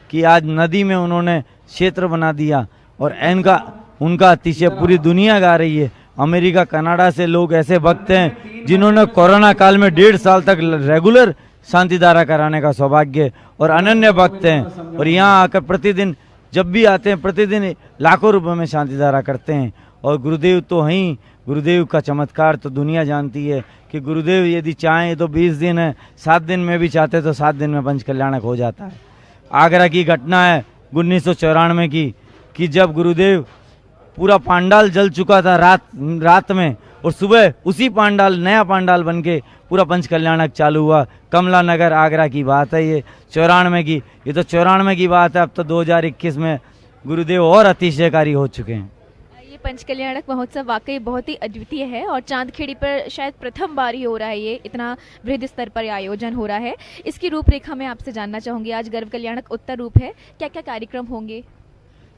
कि आज नदी में उन्होंने क्षेत्र बना दिया और इनका उनका अतिशय पूरी दुनिया गा रही है। अमेरिका कनाडा से लोग ऐसे भक्त हैं जिन्होंने कोरोना काल में 1.5 साल तक रेगुलर शांति धारा कराने का सौभाग्य और अनन्य भक्त हैं, और यहाँ आकर प्रतिदिन जब भी आते हैं प्रतिदिन लाखों रुपए में शांति धारा करते हैं। और गुरुदेव तो हैं, गुरुदेव का चमत्कार तो दुनिया जानती है कि गुरुदेव यदि चाहें तो 20 दिन है, 7 दिन में भी चाहते तो 7 दिन में पंच कल्याणक हो जाता है। आगरा की घटना है 1994 की कि जब गुरुदेव पूरा पांडाल जल चुका था रात में, और सुबह उसी पांडाल नया पांडाल बनके पूरा पंच कल्याणक चालू हुआ। कमला नगर आगरा की बात है ये 94 की, ये तो 94 की बात है। अब तो 2021 में गुरुदेव और अतिशयकारी हो चुके हैं। ये पंच कल्याणक महोत्सव वाकई बहुत ही अद्वितीय है और चांदखेड़ी पर शायद प्रथम बार ही हो रहा है, ये इतना बृहद स्तर पर आयोजन हो रहा है। इसकी रूपरेखा मैं आपसे जानना चाहूँगी। आज गर्भ कल्याणक उत्तर रूप है, क्या क्या कार्यक्रम होंगे?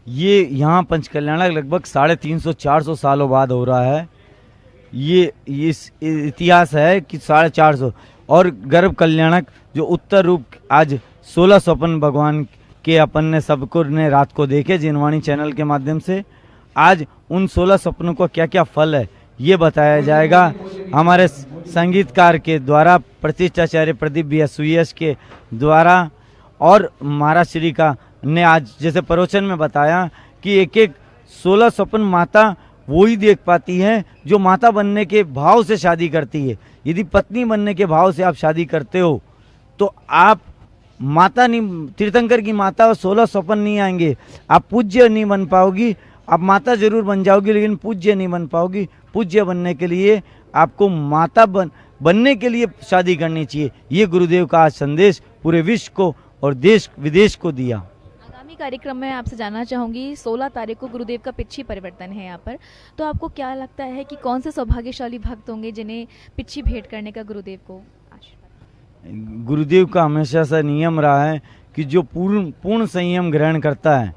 ये यहाँ पंच कल्याणक लगभग 350-400 सालों बाद हो रहा है। ये इतिहास है कि 450, और गर्भ कल्याणक जो उत्तर रूप आज 16 स्वप्न भगवान के अपन ने सबको ने रात को देखे जिनवाणी चैनल के माध्यम से। आज उन 16 सपनों को क्या क्या फल है ये बताया जाएगा हमारे संगीतकार के द्वारा, प्रतिष्ठाचार्य प्रदीप भैया सुयश के द्वारा। और महाराज श्री का ने आज जैसे प्रवचन में बताया कि एक 16 स्वप्न माता वो ही देख पाती है जो माता बनने के भाव से शादी करती है। यदि पत्नी बनने के भाव से आप शादी करते हो तो आप माता नहीं, तीर्थंकर की माता और 16 स्वप्न नहीं आएंगे। आप पूज्य नहीं बन पाओगी, आप माता जरूर बन जाओगी लेकिन पूज्य नहीं बन पाओगी। पूज्य बनने के लिए आपको माता बनने के लिए शादी करनी चाहिए। ये गुरुदेव का आज संदेश पूरे विश्व को और देश विदेश को दिया। आगामी कार्यक्रम में आपसे जानना चाहूँगी, 16 तारीख को गुरुदेव का पिच्छी परिवर्तन है यहाँ पर, तो आपको क्या लगता है कि कौन से सौभाग्यशाली भक्त होंगे जिन्हें पिच्छी भेंट करने का गुरुदेव को गुरुदेव का हमेशा से नियम रहा है कि जो पूर्ण संयम ग्रहण करता है,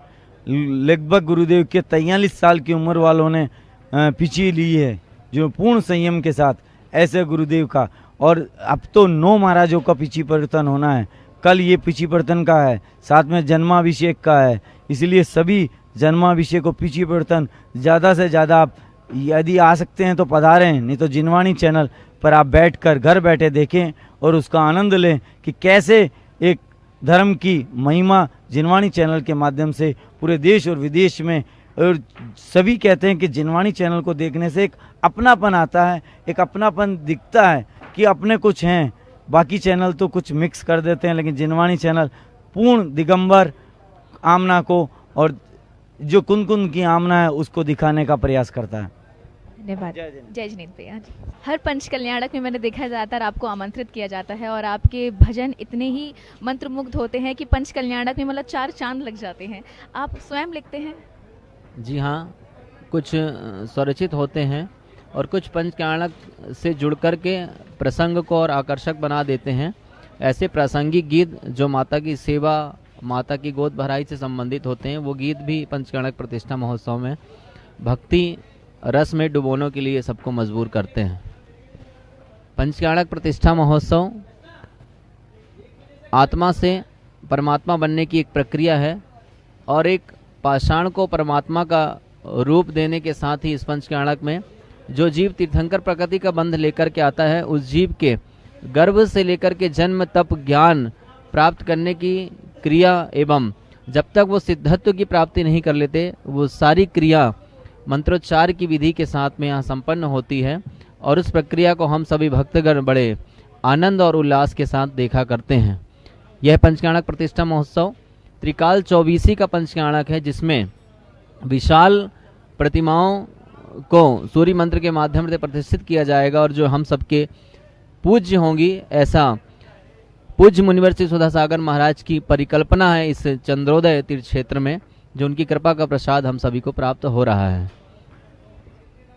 लगभग गुरुदेव के 43 साल की उम्र वालों ने पिछी ली है जो पूर्ण संयम के साथ, ऐसे गुरुदेव का। और अब तो 9 महाराजों का पिछी परिवर्तन होना है, कल ये पिछी परिवर्तन का है, साथ में जन्माभिषेक का है। इसलिए सभी जन्माभिषेक और पिछी परिवर्तन ज़्यादा से ज़्यादा आप यदि आ सकते हैं तो पधारें, नहीं तो जिनवाणी चैनल पर आप बैठकर घर बैठे देखें और उसका आनंद लें कि कैसे एक धर्म की महिमा जिनवाणी चैनल के माध्यम से पूरे देश और विदेश में। और सभी कहते हैं कि जिनवाणी चैनल को देखने से एक अपनापन आता है, एक अपनापन दिखता है कि अपने कुछ हैं। बाकी चैनल तो कुछ मिक्स कर देते हैं, लेकिन जिनवाणी चैनल पूर्ण दिगंबर आमना को और जो कुन की आमना है उसको दिखाने का प्रयास करता है। धन्यवाद। जय जिनेंद्र भैया। हर पंच कल्याणक में मैंने देखा जाता है आपको आमंत्रित किया जाता है और आपके भजन इतने ही मंत्रमुग्ध होते हैं कि पंच कल्याणक में मतलब 4 चांद लग जाते हैं। आप स्वयं लिखते हैं? जी हाँ, कुछ स्वरचित होते हैं और कुछ पंच कल्याणक से जुड़ कर के प्रसंग को और आकर्षक बना देते हैं। ऐसे प्रासंगिक गीत जो माता की सेवा, माता की गोद भराई से संबंधित होते हैं, वो गीत भी पंच कल्याणक प्रतिष्ठा महोत्सव में भक्ति रस में डुबोने के लिए सबको मजबूर करते हैं। पंच कल्याणक प्रतिष्ठा महोत्सव आत्मा से परमात्मा बनने की एक प्रक्रिया है और एक पाषाण को परमात्मा का रूप देने के साथ ही इस पंच कल्याणक में जो जीव तीर्थंकर प्रकृति का बंध लेकर के आता है, उस जीव के गर्भ से लेकर के जन्म तप ज्ञान प्राप्त करने की क्रिया एवं जब तक वो सिद्धत्व की प्राप्ति नहीं कर लेते, वो सारी क्रिया मंत्रोच्चार की विधि के साथ में यहाँ संपन्न होती है। और उस प्रक्रिया को हम सभी भक्तगण बड़े आनंद और उल्लास के साथ देखा करते हैं। यह पंच कल्याणक प्रतिष्ठा महोत्सव त्रिकाल 24 का पंच कल्याणक है, जिसमें विशाल प्रतिमाओं को सूर्य मंत्र के माध्यम से प्रतिष्ठित किया जाएगा और जो हम सबके पूज्य होंगी, ऐसा पूज्य मुनिवर श्री सुधासागर महाराज की परिकल्पना है इस चंद्रोदय तीर्थ क्षेत्र में, जो उनकी कृपा का प्रसाद हम सभी को प्राप्त हो रहा है।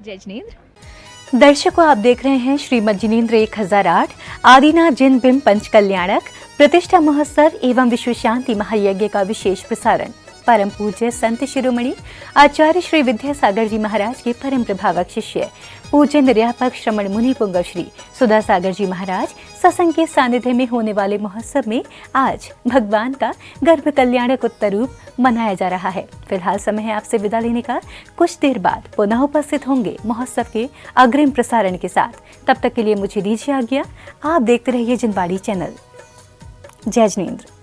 जय जिनेंद्र। दर्शकों, आप देख रहे हैं श्रीमद जिनेंद्र 1008 आदिनाथ जिन बिंब पंच कल्याणक प्रतिष्ठा महोत्सव एवं विश्व शांति महायज्ञ का विशेष प्रसारण। परम पूज्य संत शिरोमणि आचार्य श्री विद्यासागर जी महाराज के परम प्रभावक शिष्य पूज्य निर्यापक श्रमण मुनि पुंगव श्री सुधा सागर जी महाराज सत्संग के सानिध्य में होने वाले महोत्सव में आज भगवान का गर्भ कल्याणक उत्तर रूप मनाया जा रहा है। फिलहाल समय है आपसे विदा लेने का। कुछ देर बाद पुनः उपस्थित होंगे महोत्सव के अग्रिम प्रसारण के साथ। तब तक के लिए मुझे दीजिए आज्ञा। आप देखते रहिए जिनवाड़ी चैनल। जय जिनेंद्र।